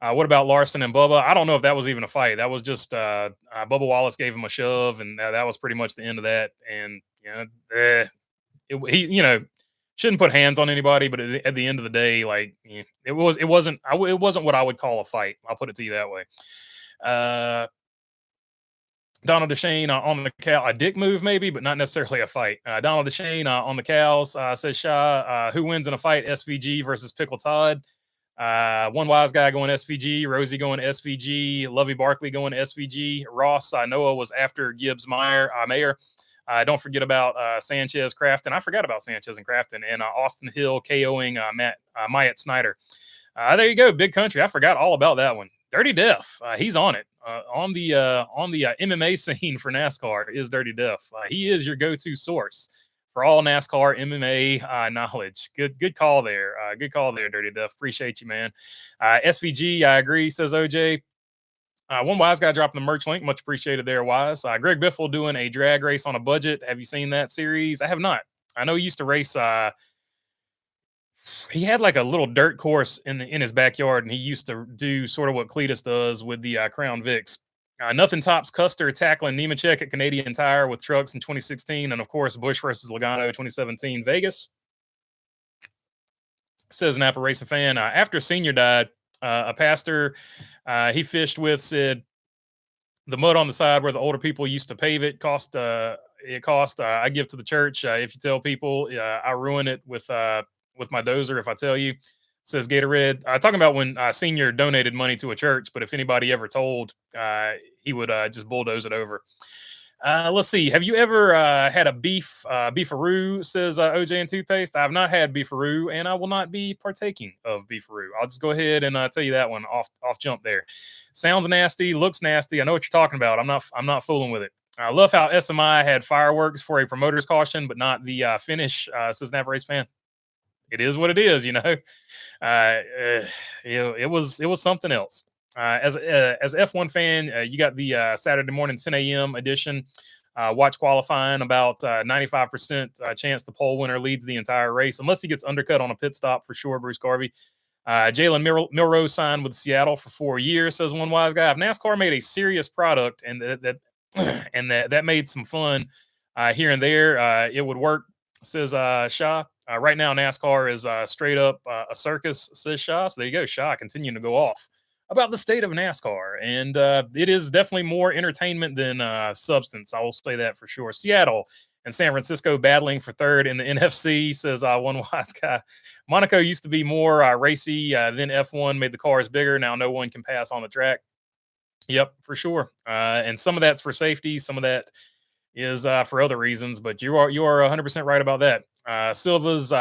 What about Larson and Bubba? I don't know if that was even a fight. That was just Bubba Wallace gave him a shove, and that was pretty much the end of that. And he shouldn't put hands on anybody, but at the end of the day, like it wasn't what I would call a fight. I'll put it to you that way. Uh, Donald Deshane on the cow, a dick move maybe, but not necessarily a fight. Donald Deshane on the cows says Shaw, who wins in a fight? SVG versus Pickle Todd. One wise guy going SVG, Rosie going SVG, Lovey Barkley going SVG, Ross Noah was after Gibbs Mayer. Don't forget about Sanchez Crafton. I forgot about Sanchez and Crafton, and Austin Hill KOing Myatt Snyder. There you go, Big Country. I forgot all about that one. Dirty Def, he's on it. On the MMA scene for NASCAR is Dirty Def. He is your go-to source for all NASCAR MMA knowledge. Good call there. Good call there, Dirty Def. Appreciate you, man. SVG, I agree, says OJ. One wise guy dropping the merch link. Much appreciated there, Wise. Greg Biffle doing a drag race on a budget. Have you seen that series? I have not. I know he used to race. He had like a little dirt course in his backyard, and he used to do sort of what Cletus does with the Crown Vics. Nothing tops Custer tackling Nemechek at Canadian Tire with trucks in 2016, and of course Busch versus Logano 2017 Vegas. Says an Napa racing fan. After Senior died, a pastor he fished with said the mud on the side where the older people used to pave it cost. I give to the church. If you tell people, I ruin it with my dozer. If I tell you, says Gatorade. Talking about when Senior donated money to a church, but if anybody ever told, he would just bulldoze it over. Let's see. Have you ever had a beefaroo? Says OJ and Toothpaste. I have not had beefaroo, and I will not be partaking of beefaroo. I'll just go ahead and tell you that one off jump there. Sounds nasty, looks nasty. I know what you're talking about. I'm not fooling with it. I love how SMI had fireworks for a promoter's caution, but not the finish. Says Napa Race fan. It is what it is, it was something else. As F1 fan, you got the Saturday morning 10 a.m. edition. Watch qualifying, about 95% chance the pole winner leads the entire race, unless he gets undercut on a pit stop for sure. Bruce Garvey. Jalen Milroe signed with Seattle for 4 years, says one wise guy. If NASCAR made a serious product and that made some fun here and there, it would work, says Shaw. Right now, NASCAR is straight up a circus, says Shaw. So there you go, Shaw continuing to go off about the state of NASCAR. And it is definitely more entertainment than substance. I will say that for sure. Seattle and San Francisco battling for third in the NFC, says one wise guy. Monaco used to be more racy. Then F1 made the cars bigger. Now no one can pass on the track. Yep, for sure. And some of that's for safety. Some of that is for other reasons. But you are 100% right about that. Silva's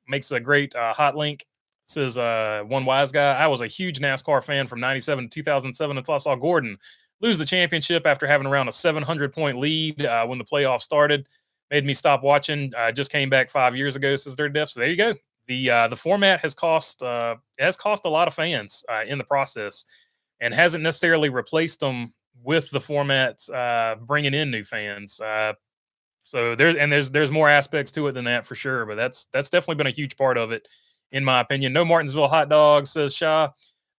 makes a great hot link. Says one wise guy. I was a huge NASCAR fan from 97 to 2007 until I saw Gordon lose the championship after having around a 700-point lead when the playoffs started. Made me stop watching. Just came back 5 years ago, says Dirty Def. So there you go. The format has cost a lot of fans in the process, and hasn't necessarily replaced them with the format bringing in new fans. So there's more aspects to it than that for sure, but that's definitely been a huge part of it, in my opinion. No Martinsville hot dog, says Shaw.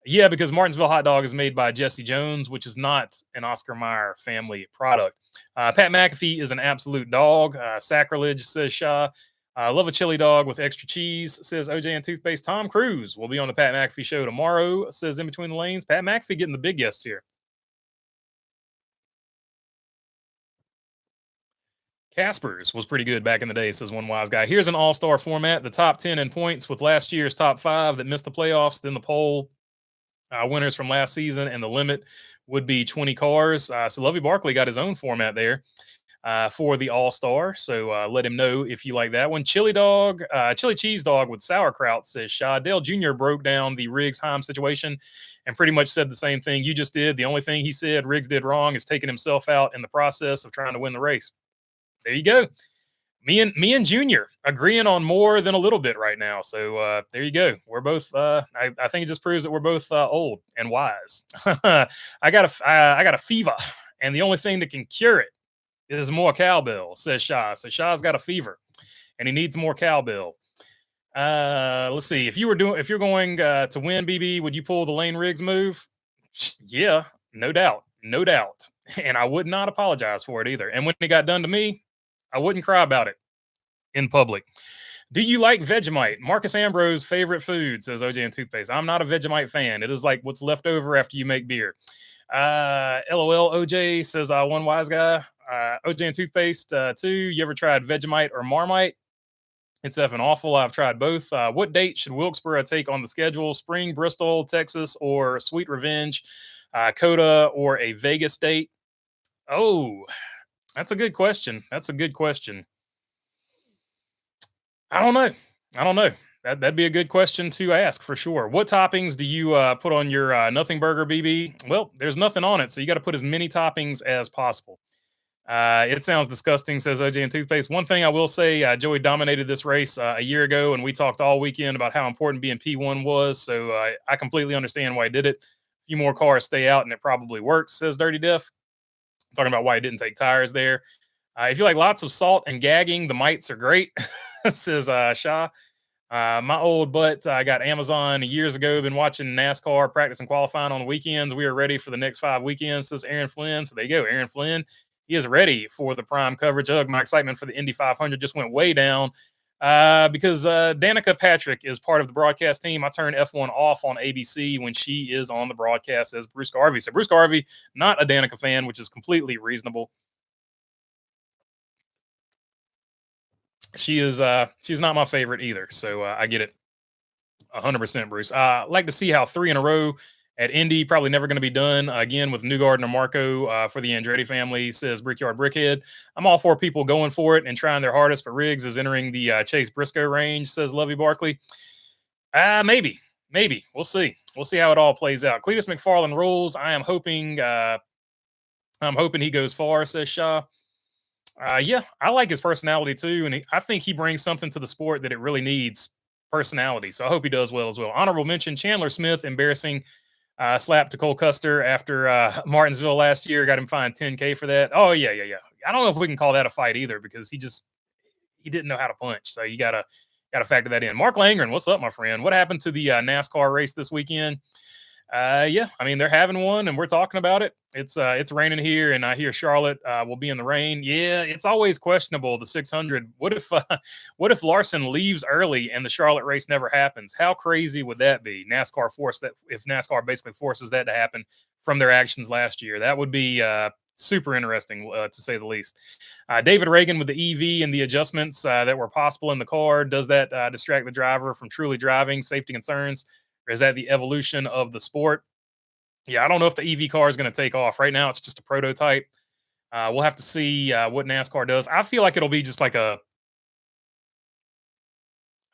Yeah, because Martinsville hot dog is made by Jesse Jones, which is not an Oscar Mayer family product. Pat McAfee is an absolute dog. Sacrilege, says Shaw. Love a chili dog with extra cheese, says OJ and Toothpaste. Tom Cruise will be on the Pat McAfee show tomorrow, says In Between the Lanes. Pat McAfee getting the big guests here. Casper's was pretty good back in the day, says one wise guy. Here's an all-star format. The top 10 in points with last year's top 5 that missed the playoffs. Then the poll winners from last season, and the limit would be 20 cars. So Lovey Barkley got his own format there for the all-star. So let him know if you like that one. Chili cheese dog with sauerkraut, says Shaw. Dale Jr. broke down the Riggs-Heim situation and pretty much said the same thing you just did. The only thing he said Riggs did wrong is taking himself out in the process of trying to win the race. There you go. Me and Junior agreeing on more than a little bit right now. So there you go. We're both. I think it just proves that we're both old and wise. I got a fever, and the only thing that can cure it is more cowbell, says Shaw. So Shaw's got a fever, and he needs more cowbell. Let's see. If you're going to win, BB, would you pull the Lane Riggs move? Yeah, no doubt, no doubt. And I would not apologize for it either. And when it got done to me, I wouldn't cry about it in public. Do you like Vegemite? Marcus Ambrose' favorite food, says OJ and Toothpaste. I'm not a Vegemite fan. It is like what's left over after you make beer. LOL, OJ says, one wise guy. OJ and Toothpaste, too. You ever tried Vegemite or Marmite? It's effing awful. I've tried both. What date should Wilkesboro take on the schedule? Spring, Bristol, Texas, or Sweet Revenge, Coda, or a Vegas date? Oh, that's a good question. That's a good question. I don't know. I don't know. That'd be a good question to ask for sure. What toppings do you put on your nothing burger, BB? Well, there's nothing on it, so you got to put as many toppings as possible. It sounds disgusting, says OJ and Toothpaste. One thing I will say, Joey dominated this race a year ago, and we talked all weekend about how important being P1 was. So I completely understand why he did it. A few more cars stay out, and it probably works, says Dirty Diff. Talking about why he didn't take tires there. If you like lots of salt and gagging, the mites are great, says Shah. My old butt, I got Amazon years ago, been watching NASCAR practice and qualifying on the weekends. We are ready for the next 5 weekends, says Aaron Flynn. So there you go, Aaron Flynn. He is ready for the prime coverage. Ugh, my excitement for the Indy 500 just went way down because Danica Patrick is part of the broadcast team. I turn F1 off on ABC when she is on the broadcast, as Bruce Garvey said. Bruce Garvey, not a Danica fan, which is completely reasonable. She's not my favorite either, so I get it 100%, Bruce. Like to see how 3 in a row at Indy probably never going to be done again with Newgarden or Marco for the Andretti family, says Brickyard Brickhead. I'm all for people going for it and trying their hardest, but Riggs is entering the Chase Briscoe range, says Lovey Barkley. Maybe we'll see how it all plays out. Cletus McFarland rules. I'm hoping he goes far, says Shaw. Yeah, I like his personality too, and I think he brings something to the sport that it really needs, personality. So I hope he does well as well. Honorable mention: Chandler Smith embarrassing slap to Cole Custer after Martinsville last year, got him fined 10K for that. Oh yeah. I don't know if we can call that a fight either because he didn't know how to punch. So you gotta factor that in. Mark Langren, what's up, my friend? What happened to the NASCAR race this weekend? Yeah, I mean they're having one, and we're talking about it. It's raining here, and I hear Charlotte will be in the rain. Yeah, it's always questionable the 600. What if Larson leaves early and the Charlotte race never happens? How crazy would that be? NASCAR forced that if NASCAR basically forces that to happen from their actions last year. That would be super interesting to say the least. David Reagan with the EV and the adjustments that were possible in the car. Does that distract the driver from truly driving? Safety concerns? Or is that the evolution of the sport? Yeah, I don't know if the EV car is going to take off. Right now, it's just a prototype. We'll have to see what NASCAR does. I feel like it'll be just like I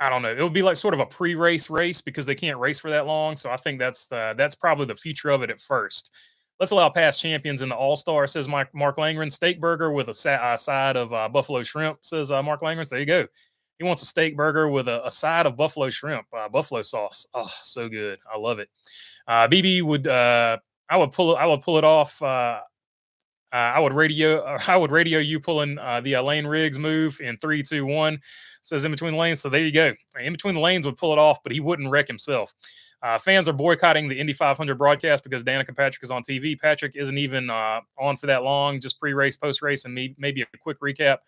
don't know. It'll be like sort of a pre-race race because they can't race for that long. So I think that's probably the future of it at first. Let's allow past champions in the All Star, says Mark Langren. Steak burger with a side of buffalo shrimp, says Mark Langren. So there you go. He wants a steak burger with a side of buffalo shrimp, buffalo sauce. Oh, so good. I love it. BB would I would pull it off. I would radio you pulling the Lane Riggs move in 3, 2, 1. Says in between the lanes. So there you go. In between the lanes would pull it off, but he wouldn't wreck himself. Fans are boycotting the Indy 500 broadcast because Danica Patrick is on TV. Patrick isn't even on for that long, just pre-race, post-race, and maybe a quick recap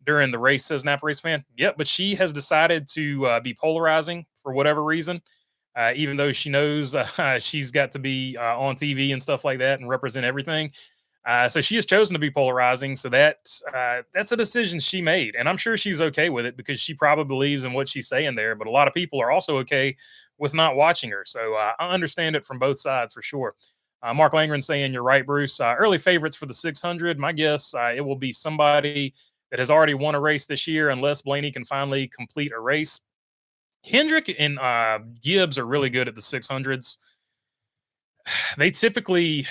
during the race, says Napa Race fan. Yep, but she has decided to be polarizing for whatever reason, even though she knows she's got to be on TV and stuff like that and represent everything. So she has chosen to be polarizing. So that's a decision she made. And I'm sure she's okay with it because she probably believes in what she's saying there. But a lot of people are also okay with not watching her. So I understand it from both sides for sure. Mark Langren saying, you're right, Bruce. Early favorites for the 600. My guess it will be somebody that has already won a race this year, unless Blaney can finally complete a race. Hendrick and Gibbs are really good at the 600s. They typically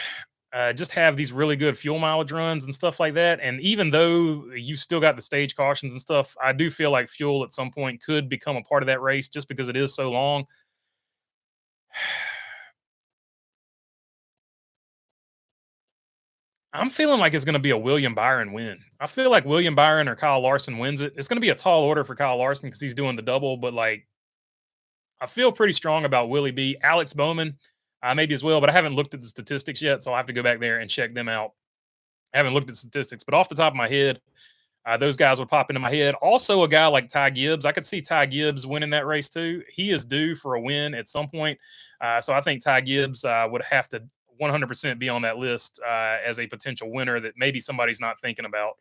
just have these really good fuel mileage runs and stuff like that. And even though you still got the stage cautions and stuff, I do feel like fuel at some point could become a part of that race just because it is so long. I'm feeling like it's going to be a William Byron win. I feel like William Byron or Kyle Larson wins it. It's going to be a tall order for Kyle Larson because he's doing the double, but like I feel pretty strong about Willie B. Alex Bowman, maybe as well, but I haven't looked at the statistics yet, so I'll have to go back there and check them out. I haven't looked at statistics, but off the top of my head, those guys would pop into my head. Also, a guy like Ty Gibbs, I could see Ty Gibbs winning that race too. He is due for a win at some point, so I think Ty Gibbs would have to 100% be on that list as a potential winner that maybe somebody's not thinking about.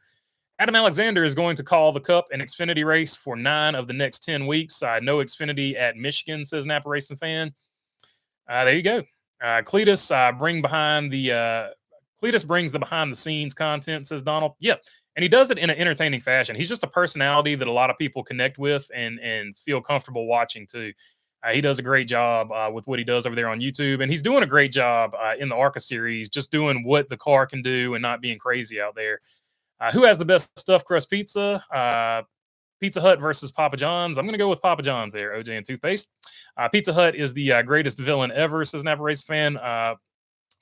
Adam Alexander is going to call the Cup an Xfinity race for 9 of the next 10 weeks. No Xfinity at Michigan, says Napa Racing Fan. There you go. Cletus Cletus brings the behind the scenes content, says Donald. Yep. And he does it in an entertaining fashion. He's just a personality that a lot of people connect with and feel comfortable watching too. He does a great job with what he does over there on YouTube, and he's doing a great job in the ARCA series, just doing what the car can do and not being crazy out there. Who has the best stuffed crust pizza? Pizza Hut versus Papa John's. I'm going to go with Papa John's there, OJ and Toothpaste. Pizza Hut is the greatest villain ever, says Napa Race Fan.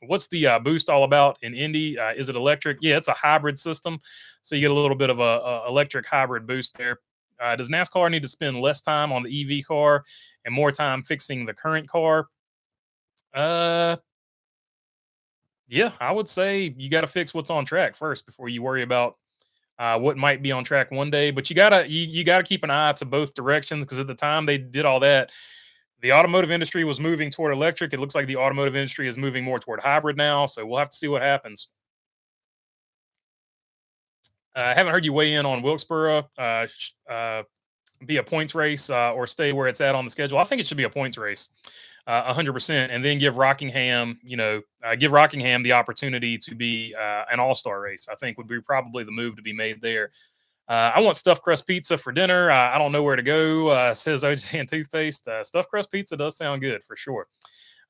What's the boost all about in Indy? Is it electric? Yeah, it's a hybrid system. So you get a little bit of a electric hybrid boost there. Does NASCAR need to spend less time on the EV car and more time fixing the current car? Yeah, I would say you got to fix what's on track first before you worry about what might be on track one day. But you gotta keep an eye to both directions because at the time they did all that, the automotive industry was moving toward electric. It looks like the automotive industry is moving more toward hybrid now. So we'll have to see what happens. I haven't heard you weigh in on Wilkesboro. Be a points race or stay where it's at on the schedule. I think it should be a points race, 100%, and then give Rockingham, give Rockingham the opportunity to be an all-star race. I think would be probably the move to be made there. I want stuffed crust pizza for dinner. I don't know where to go, says OJ and Toothpaste. Stuffed crust pizza does sound good for sure.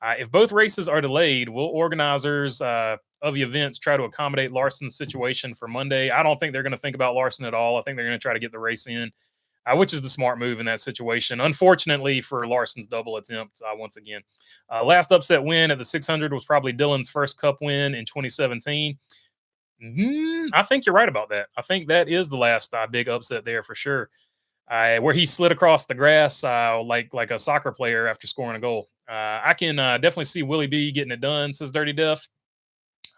If both races are delayed, will organizers of the events try to accommodate Larson's situation for Monday? I don't think they're going to think about Larson at all. I think they're going to try to get the race in, which is the smart move in that situation. Unfortunately for Larson's double attempt, once again. Last upset win at the 600 was probably Dylan's first Cup win in 2017. I think you're right about that. I think that is the last big upset there for sure, where he slid across the grass like a soccer player after scoring a goal. I can definitely see Willie B getting it done, says Dirty Def.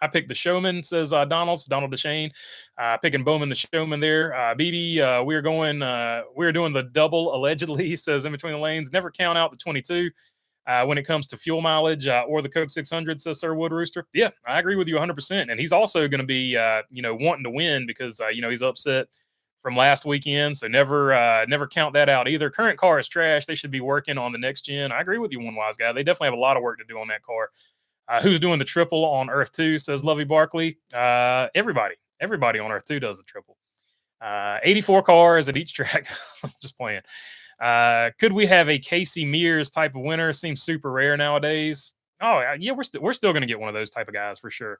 I picked the Showman, says Donald Deshane. Picking Bowman the Showman there. BB, we're doing the double allegedly, says In Between the Lanes. Never count out the 22 when it comes to fuel mileage or the Coke 600, says Sir Wood Rooster. Yeah, I agree with you 100%. And he's also going to be, wanting to win because, he's upset from last weekend. So never count that out either. Current car is trash. They should be working on the next gen. I agree with you, One Wise Guy. They definitely have a lot of work to do on that car. Who's doing the triple on Earth 2, says Lovey Barkley. Everybody on Earth 2 does the triple. 84 cars at each track. I'm just playing. Could we have a Casey Mears type of winner? Seems super rare nowadays. Oh, yeah, we're still going to get one of those type of guys for sure.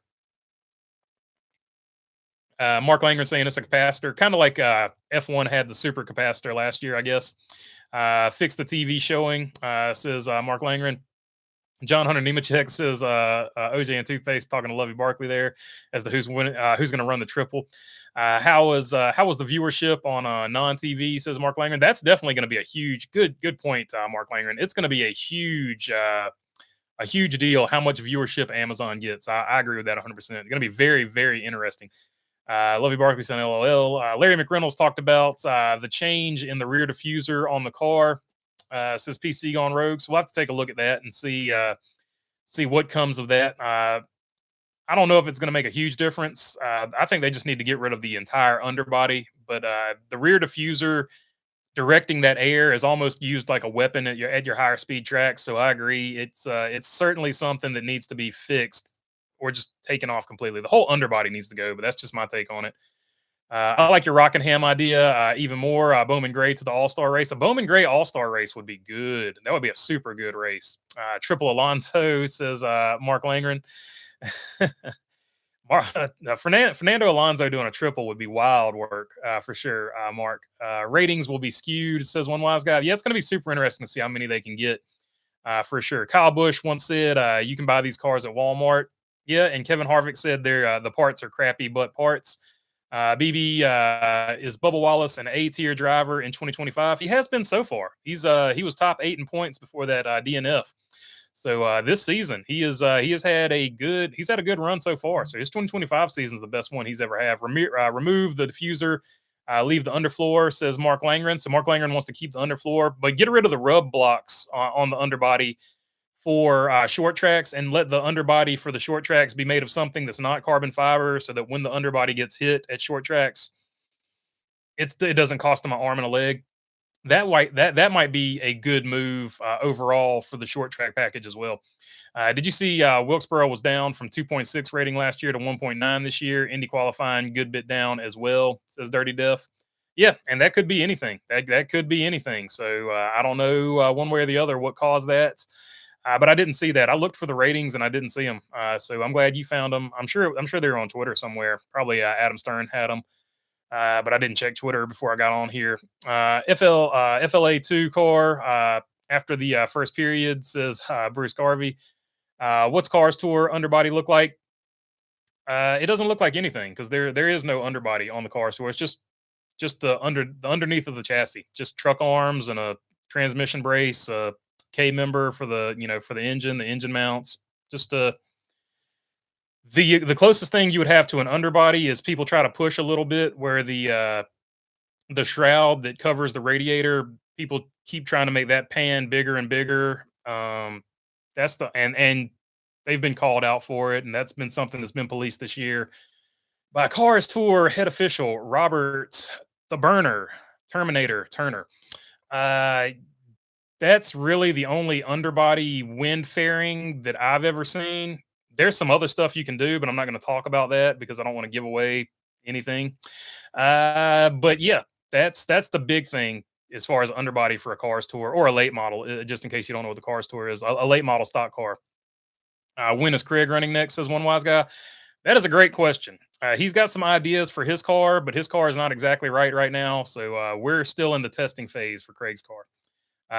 Mark Langren saying it's a capacitor, kind of like F1 had the super capacitor last year, I guess. Fix the TV showing, says Mark Langren. John Hunter Nemechek says OJ and Toothpaste talking to Lovey Barkley there as to who's going to run the triple. How was the viewership on non-TV, says Mark Langren. That's definitely going to be a huge good point, Mark Langren. It's going to be a huge deal how much viewership Amazon gets. I agree with that 100%. It's going to be very, very interesting. Lovey Barkley saying LOL. Larry McReynolds talked about the change in the rear diffuser on the car. Says PC gone rogue. So we'll have to take a look at that and see what comes of that. I don't know if it's going to make a huge difference. I think they just need to get rid of the entire underbody. But the rear diffuser directing that air is almost used like a weapon at your higher speed tracks. So I agree. It's certainly something that needs to be fixed or just taken off completely. The whole underbody needs to go. But that's just my take on it. I like your Rockingham idea even more. Bowman Gray to the All-Star race. A Bowman Gray All-Star race would be good. That would be a super good race. Triple Alonso, says Mark Langren. Fernando Alonso doing a triple would be wild work for sure, Mark. Ratings will be skewed, says One Wise Guy. Yeah, it's going to be super interesting to see how many they can get for sure. Kyle Busch once said you can buy these cars at Walmart. Yeah, and Kevin Harvick said the parts are crappy butt parts. BB is Bubba Wallace an A tier driver in 2025? He has been so far. He was top 8 in points before that DNF. So this season he's had a good run so far. So his 2025 season is the best one he's ever had. Remove the diffuser, leave the underfloor, says Mark Langren. So Mark Langren wants to keep the underfloor, but get rid of the rub blocks on the underbody for short tracks, and let the underbody for the short tracks be made of something that's not carbon fiber, so that when the underbody gets hit at short tracks, it doesn't cost them an arm and a leg. That might be a good move overall for the short track package as well. Did you see Wilkesboro was down from 2.6 rating last year to 1.9 this year? Indy qualifying good bit down as well, says Dirty Def. Yeah, and that could be anything. That could be anything. So I don't know one way or the other what caused that. But I didn't see that. I looked for the ratings and I didn't see them. So I'm glad you found them. I'm sure they're on Twitter somewhere. Probably Adam Stern had them. But I didn't check Twitter before I got on here. FLA2 car after the first period, says Bruce Garvey. What's Cars Tour underbody look like? It doesn't look like anything because there is no underbody on the Cars Tour. It's just the underneath of the chassis, just truck arms and a transmission brace, K member for the engine, the engine mounts. Just the closest thing you would have to an underbody is people try to push a little bit where the shroud that covers the radiator, people keep trying to make that pan bigger and bigger. That's and they've been called out for it, and that's been something that's been policed this year by Cars Tour head official Robert the Burner Terminator Turner. That's really the only underbody wind fairing that I've ever seen. There's some other stuff you can do, but I'm not going to talk about that because I don't want to give away anything. But yeah, that's the big thing as far as underbody for a Cars Tour or a late model. Just in case you don't know what the Cars Tour is, a late model stock car. When is Craig running next? Says one wise guy. That is a great question. He's got some ideas for his car, but his car is not exactly right now. So we're still in the testing phase for Craig's car.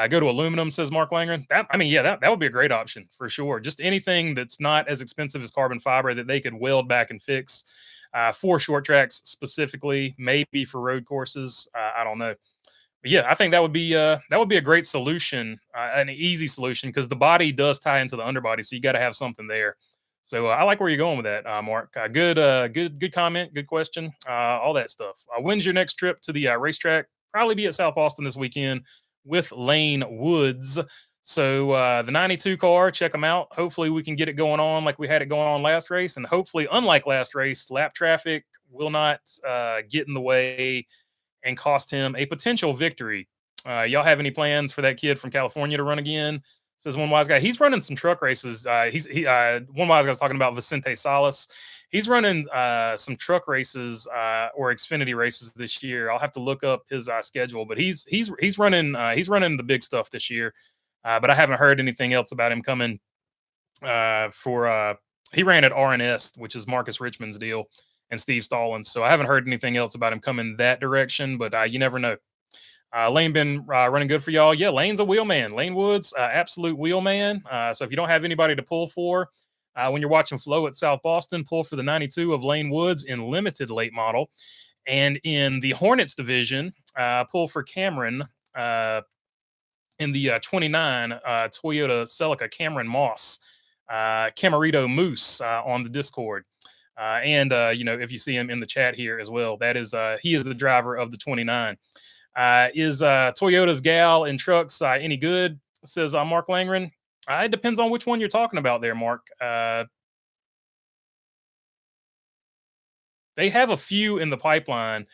Go to aluminum, says Mark Langren. That would be a great option for sure. Just anything that's not as expensive as carbon fiber that they could weld back and fix for short tracks specifically, maybe for road courses. I don't know. But yeah, I think that would be a great solution, an easy solution, because the body does tie into the underbody, so you got to have something there. So I like where you're going with that, Mark. Good comment, good question, all that stuff. When's your next trip to the racetrack? Probably be at South Boston this weekend with Lane Woods. So the 92 car, check them out. Hopefully we can get it going on like we had it going on last race, and hopefully, unlike last race, lap traffic will not get in the way and cost him a potential victory. Y'all have any plans for that kid from California to run again? Says one wise guy. He's running some truck races. One wise guy's talking about Vicente Salas. He's running some truck races or Xfinity races this year. I'll have to look up his schedule, but he's running the big stuff this year. But I haven't heard anything else about him coming for. He ran at RNS, which is Marcus Richmond's deal, and Steve Stallings. So I haven't heard anything else about him coming that direction, but you never know. Lane been running good for y'all. Yeah, Lane's a wheel man. Lane Woods, absolute wheel man. So if you don't have anybody to pull for when you're watching Flow at South Boston, pull for the 92 of Lane Woods in limited late model. And in the Hornets division, pull for Cameron in the 29 Toyota Celica Cameron Moss, Camarito Moose on the Discord. If you see him in the chat here as well, that is he is the driver of the 29. Is Toyota's gal in trucks any good? Says Mark Langren. It depends on which one you're talking about there, Mark. They have a few in the pipeline.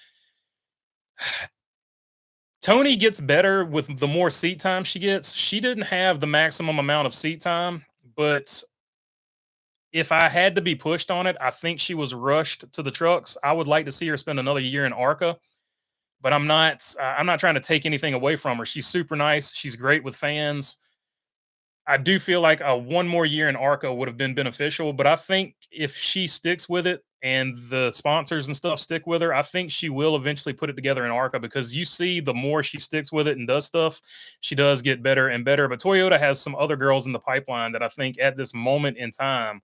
Tony gets better with the more seat time she gets. She didn't have the maximum amount of seat time, but if I had to be pushed on it, I think she was rushed to the trucks. I would like to see her spend another year in ARCA, but I'm not trying to take anything away from her. She's super nice. She's great with fans. I do feel like one more year in ARCA would have been beneficial, but I think if she sticks with it and the sponsors and stuff stick with her, I think she will eventually put it together in ARCA, because you see the more she sticks with it and does stuff, she does get better and better. But Toyota has some other girls in the pipeline that I think at this moment in time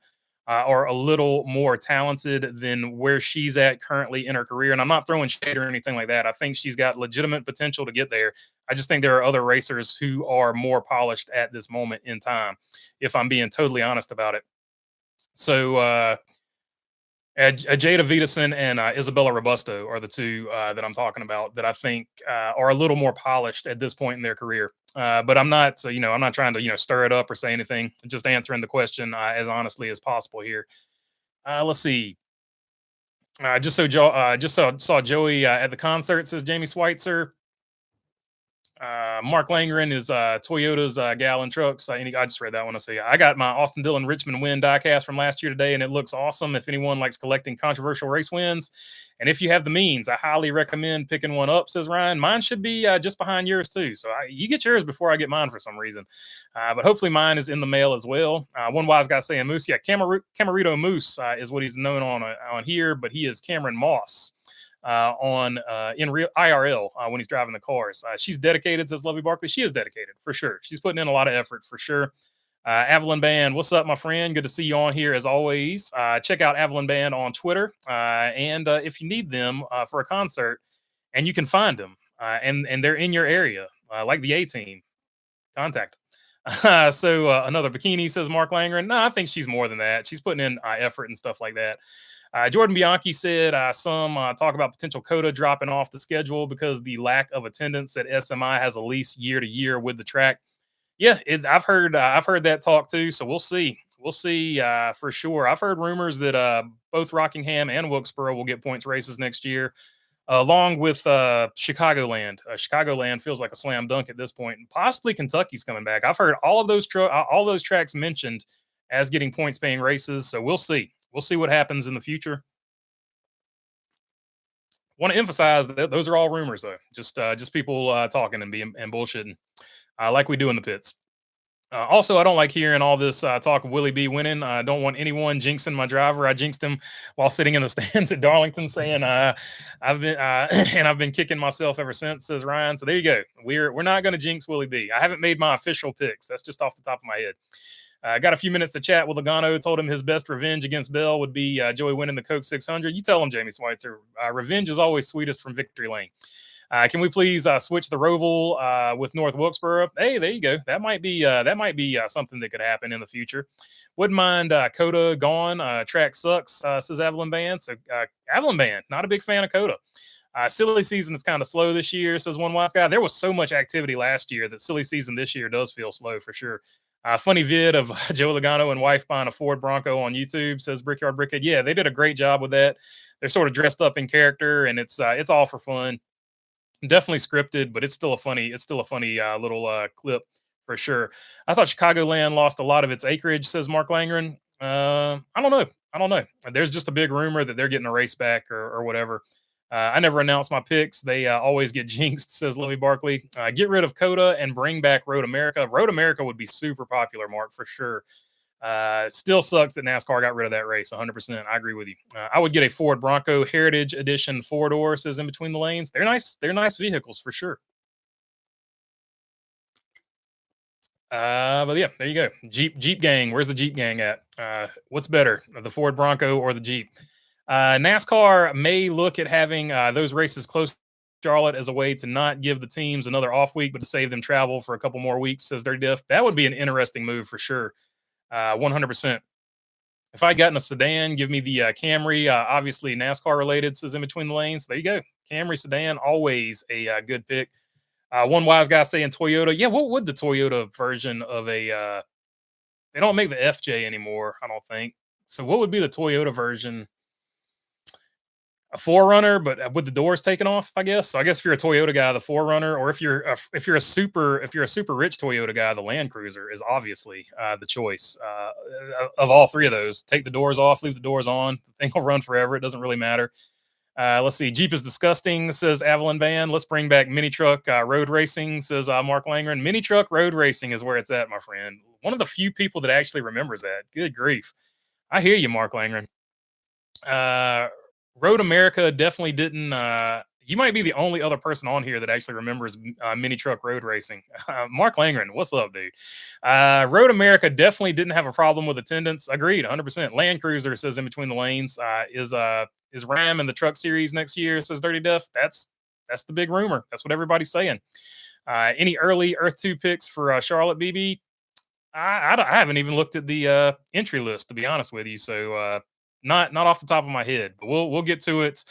are a little more talented than where she's at currently in her career. And I'm not throwing shade or anything like that. I think she's got legitimate potential to get there. I just think there are other racers who are more polished at this moment in time, if I'm being totally honest about it. So, Jada Videson and Isabella Robusto are the two that I'm talking about that I think are a little more polished at this point in their career. But I'm not, I'm not trying to, stir it up or say anything. Just answering the question as honestly as possible here. Let's see. Just saw Joey at the concert. Says Jamie Schweitzer. Mark Langren is Toyota's Gallon Trucks. I just read that one. I see. I got my Austin Dillon Richmond win diecast from last year today, and it looks awesome. If anyone likes collecting controversial race wins, and if you have the means, I highly recommend picking one up. Says Ryan. Mine should be just behind yours too. So you get yours before I get mine for some reason. But hopefully mine is in the mail as well. One wise guy saying Moose, yeah, Camarito Moose is what he's known on here, but he is Cameron Moss on in real IRL when he's driving the cars. She's dedicated, says Lovey Barkley. She is dedicated for sure. She's putting in a lot of effort for sure. Avalon Band, what's up, my friend? Good to see you on here as always. Check out Avalon Band on Twitter, and if you need them for a concert, and you can find them, and they're in your area, like the A Team, contact them. Another bikini, says Mark Langren. No, I think she's more than that. She's putting in effort and stuff like that. Jordan Bianchi said some talk about potential COTA dropping off the schedule because the lack of attendance at SMI has a lease year to year with the track. Yeah, I've heard that talk too. So we'll see. We'll see for sure. I've heard rumors that both Rockingham and Wilkesboro will get points races next year, along with Chicagoland. Chicagoland feels like a slam dunk at this point, and possibly Kentucky's coming back. I've heard all of those all those tracks mentioned as getting points paying races. So we'll see. We'll see what happens in the future. Want to emphasize that those are all rumors, though. Just people talking and being and bullshitting, like we do in the pits. Also, I don't like hearing all this talk of Willie B winning. I don't want anyone jinxing my driver. I jinxed him while sitting in the stands at Darlington, saying I've been and I've been kicking myself ever since. Says Ryan. So there you go. We're not going to jinx Willie B. I haven't made my official picks. That's just off the top of my head. I got a few minutes to chat with Logano. Told him his best revenge against Bell would be Joey winning the Coke 600. You tell him, Jamie Schweitzer. Revenge is always sweetest from victory lane. Can we please switch the Roval with North Wilkesboro? Hey, there you go. That might be something that could happen in the future. Wouldn't mind COTA gone. Track sucks, says Avalon Band. So Avalon Band, not a big fan of COTA. Silly season is kind of slow this year, says one wise guy. There was so much activity last year that silly season this year does feel slow for sure. Funny vid of Joe Logano and wife buying a Ford Bronco on YouTube, says Brickyard Brickhead. Yeah, they did a great job with that. They're sort of dressed up in character, and it's all for fun. Definitely scripted, but it's still a funny little clip for sure. I thought Chicagoland lost a lot of its acreage, says Mark Langren. I don't know. There's just a big rumor that they're getting a race back or whatever. I never announce my picks. They always get jinxed, says Lovey Barkley. Get rid of COTA and bring back Road America. Road America would be super popular, Mark, for sure. Still sucks that NASCAR got rid of that race. 100%. I agree with you. I would get a Ford Bronco Heritage Edition 4-door, says In Between the Lanes. They're nice. They're nice vehicles for sure. But yeah, there you go. Jeep gang. Where's the Jeep gang at? What's better, the Ford Bronco or the Jeep? NASCAR may look at having those races close to Charlotte as a way to not give the teams another off week, but to save them travel for a couple more weeks, says Dirty Diff. That would be an interesting move for sure. 100%. If I got in a sedan, give me the Camry, obviously NASCAR related, says In Between the Lanes. There you go. Camry sedan, always a good pick. One wise guy saying Toyota. Yeah, what would the Toyota version of a they don't make the FJ anymore, I don't think. So what would be the Toyota version? A 4Runner, but with the doors taken off, I guess. So I guess if you're a Toyota guy, the 4Runner, or if you're a super rich Toyota guy, the Land Cruiser is obviously the choice of all three of those. Take the doors off, leave the doors on. The thing will run forever. It doesn't really matter. Let's see. Jeep is disgusting, says Avalon Van. Let's bring back mini truck road racing, says Mark Langren. Mini truck road racing is where it's at, my friend. One of the few people that actually remembers that. Good grief. I hear you, Mark Langren. Road America definitely didn't. You might be the only other person on here that actually remembers mini truck road racing. Mark Langren, what's up, dude? Road America definitely didn't have a problem with attendance. Agreed, 100%. Land Cruiser says in between the lanes is Ram in the Truck Series next year? Says Dirty Duff. That's the big rumor. That's what everybody's saying. Any early Earth 2 picks for Charlotte, BB? I haven't even looked at the entry list, to be honest with you. So not off the top of my head, but we'll get to it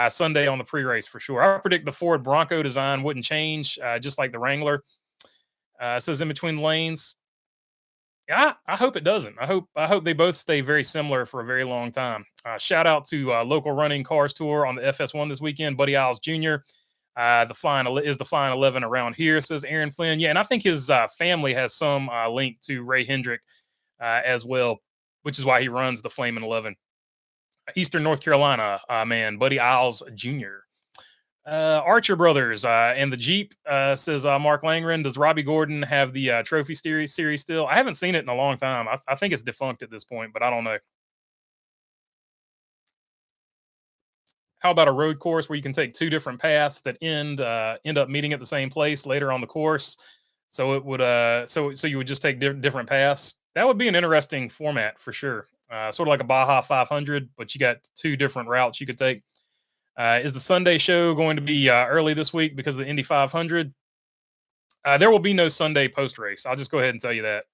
Sunday on the pre-race for sure. I predict the Ford Bronco design wouldn't change, just like the Wrangler. Says in between the lanes. Yeah, I hope it doesn't. I hope they both stay very similar for a very long time. Shout out to local running cars tour on the FS1 this weekend. Buddy Isles Jr. The flying 11 around here, says Aaron Flynn. Yeah, and I think his family has some link to Ray Hendrick as well, which is why he runs the Flamin' 11. Eastern North Carolina man, Buddy Isles Jr. Archer Brothers and the Jeep, says Mark Langren. Does Robbie Gordon have the trophy series still? I haven't seen it in a long time. I think it's defunct at this point, but I don't know. How about a road course where you can take two different paths that end up meeting at the same place later on the course? So it would so you would just take different paths. That would be an interesting format for sure. Sort of like a Baja 500, but you got two different routes you could take. Is the Sunday show going to be early this week because of the Indy 500? There will be no Sunday post race. I'll just go ahead and tell you that.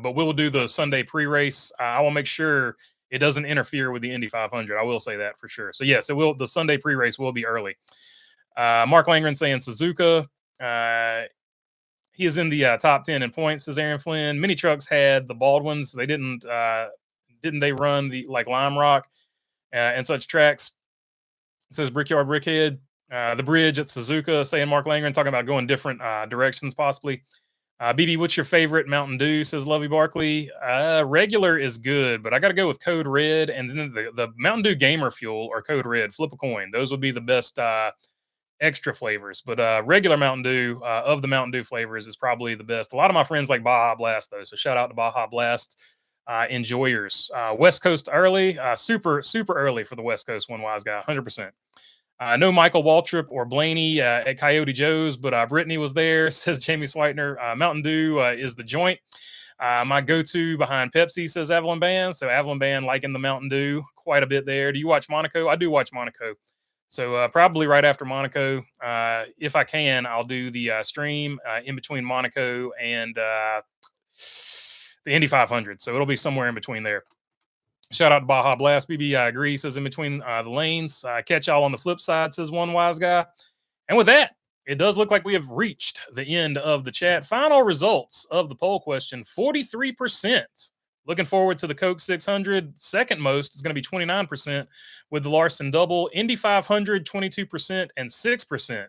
But we'll do the Sunday pre race. I will make sure it doesn't interfere with the Indy 500. I will say that for sure. So yes, it will. The Sunday pre race will be early. Mark Langren saying Suzuka. He is in the top 10 in points, says Aaron Flynn. Mini trucks had the Baldwins. They didn't they run the like Lime Rock and such tracks? Says Brickyard Brickhead. The bridge at Suzuka, saying Mark Langren, talking about going different directions possibly. BB, what's your favorite Mountain Dew? Says Lovey Barkley. Regular is good, but I got to go with Code Red, and then the Mountain Dew Gamer Fuel or Code Red. Flip a coin. Those would be the best extra flavors. But regular Mountain Dew of the Mountain Dew flavors is probably the best. A lot of my friends like Baja Blast though, so shout out to Baja Blast enjoyers. West Coast early, super early for the West Coast one, wise guy, 100%. No Michael Waltrip or Blaney at Coyote Joe's, but Brittany was there, says Jamie Sweitner. Mountain Dew is the joint. My go-to behind Pepsi, says Avalon Band. So Avalon Band liking the Mountain Dew quite a bit there. Do you watch Monaco? I do watch Monaco. So probably right after Monaco, if I can, I'll do the stream in between Monaco and the Indy 500. So it'll be somewhere in between there. Shout out to Baja Blast. BB, I agree, says in between the lanes. Catch y'all on the flip side, says one wise guy. And with that, it does look like we have reached the end of the chat. Final results of the poll question, 43%. Looking forward to the Coke 600. Second most is going to be 29% with the Larson Double. Indy 500, 22% and 6%.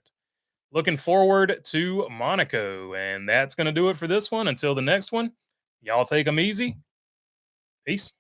Looking forward to Monaco. And that's going to do it for this one. Until the next one, y'all take them easy. Peace.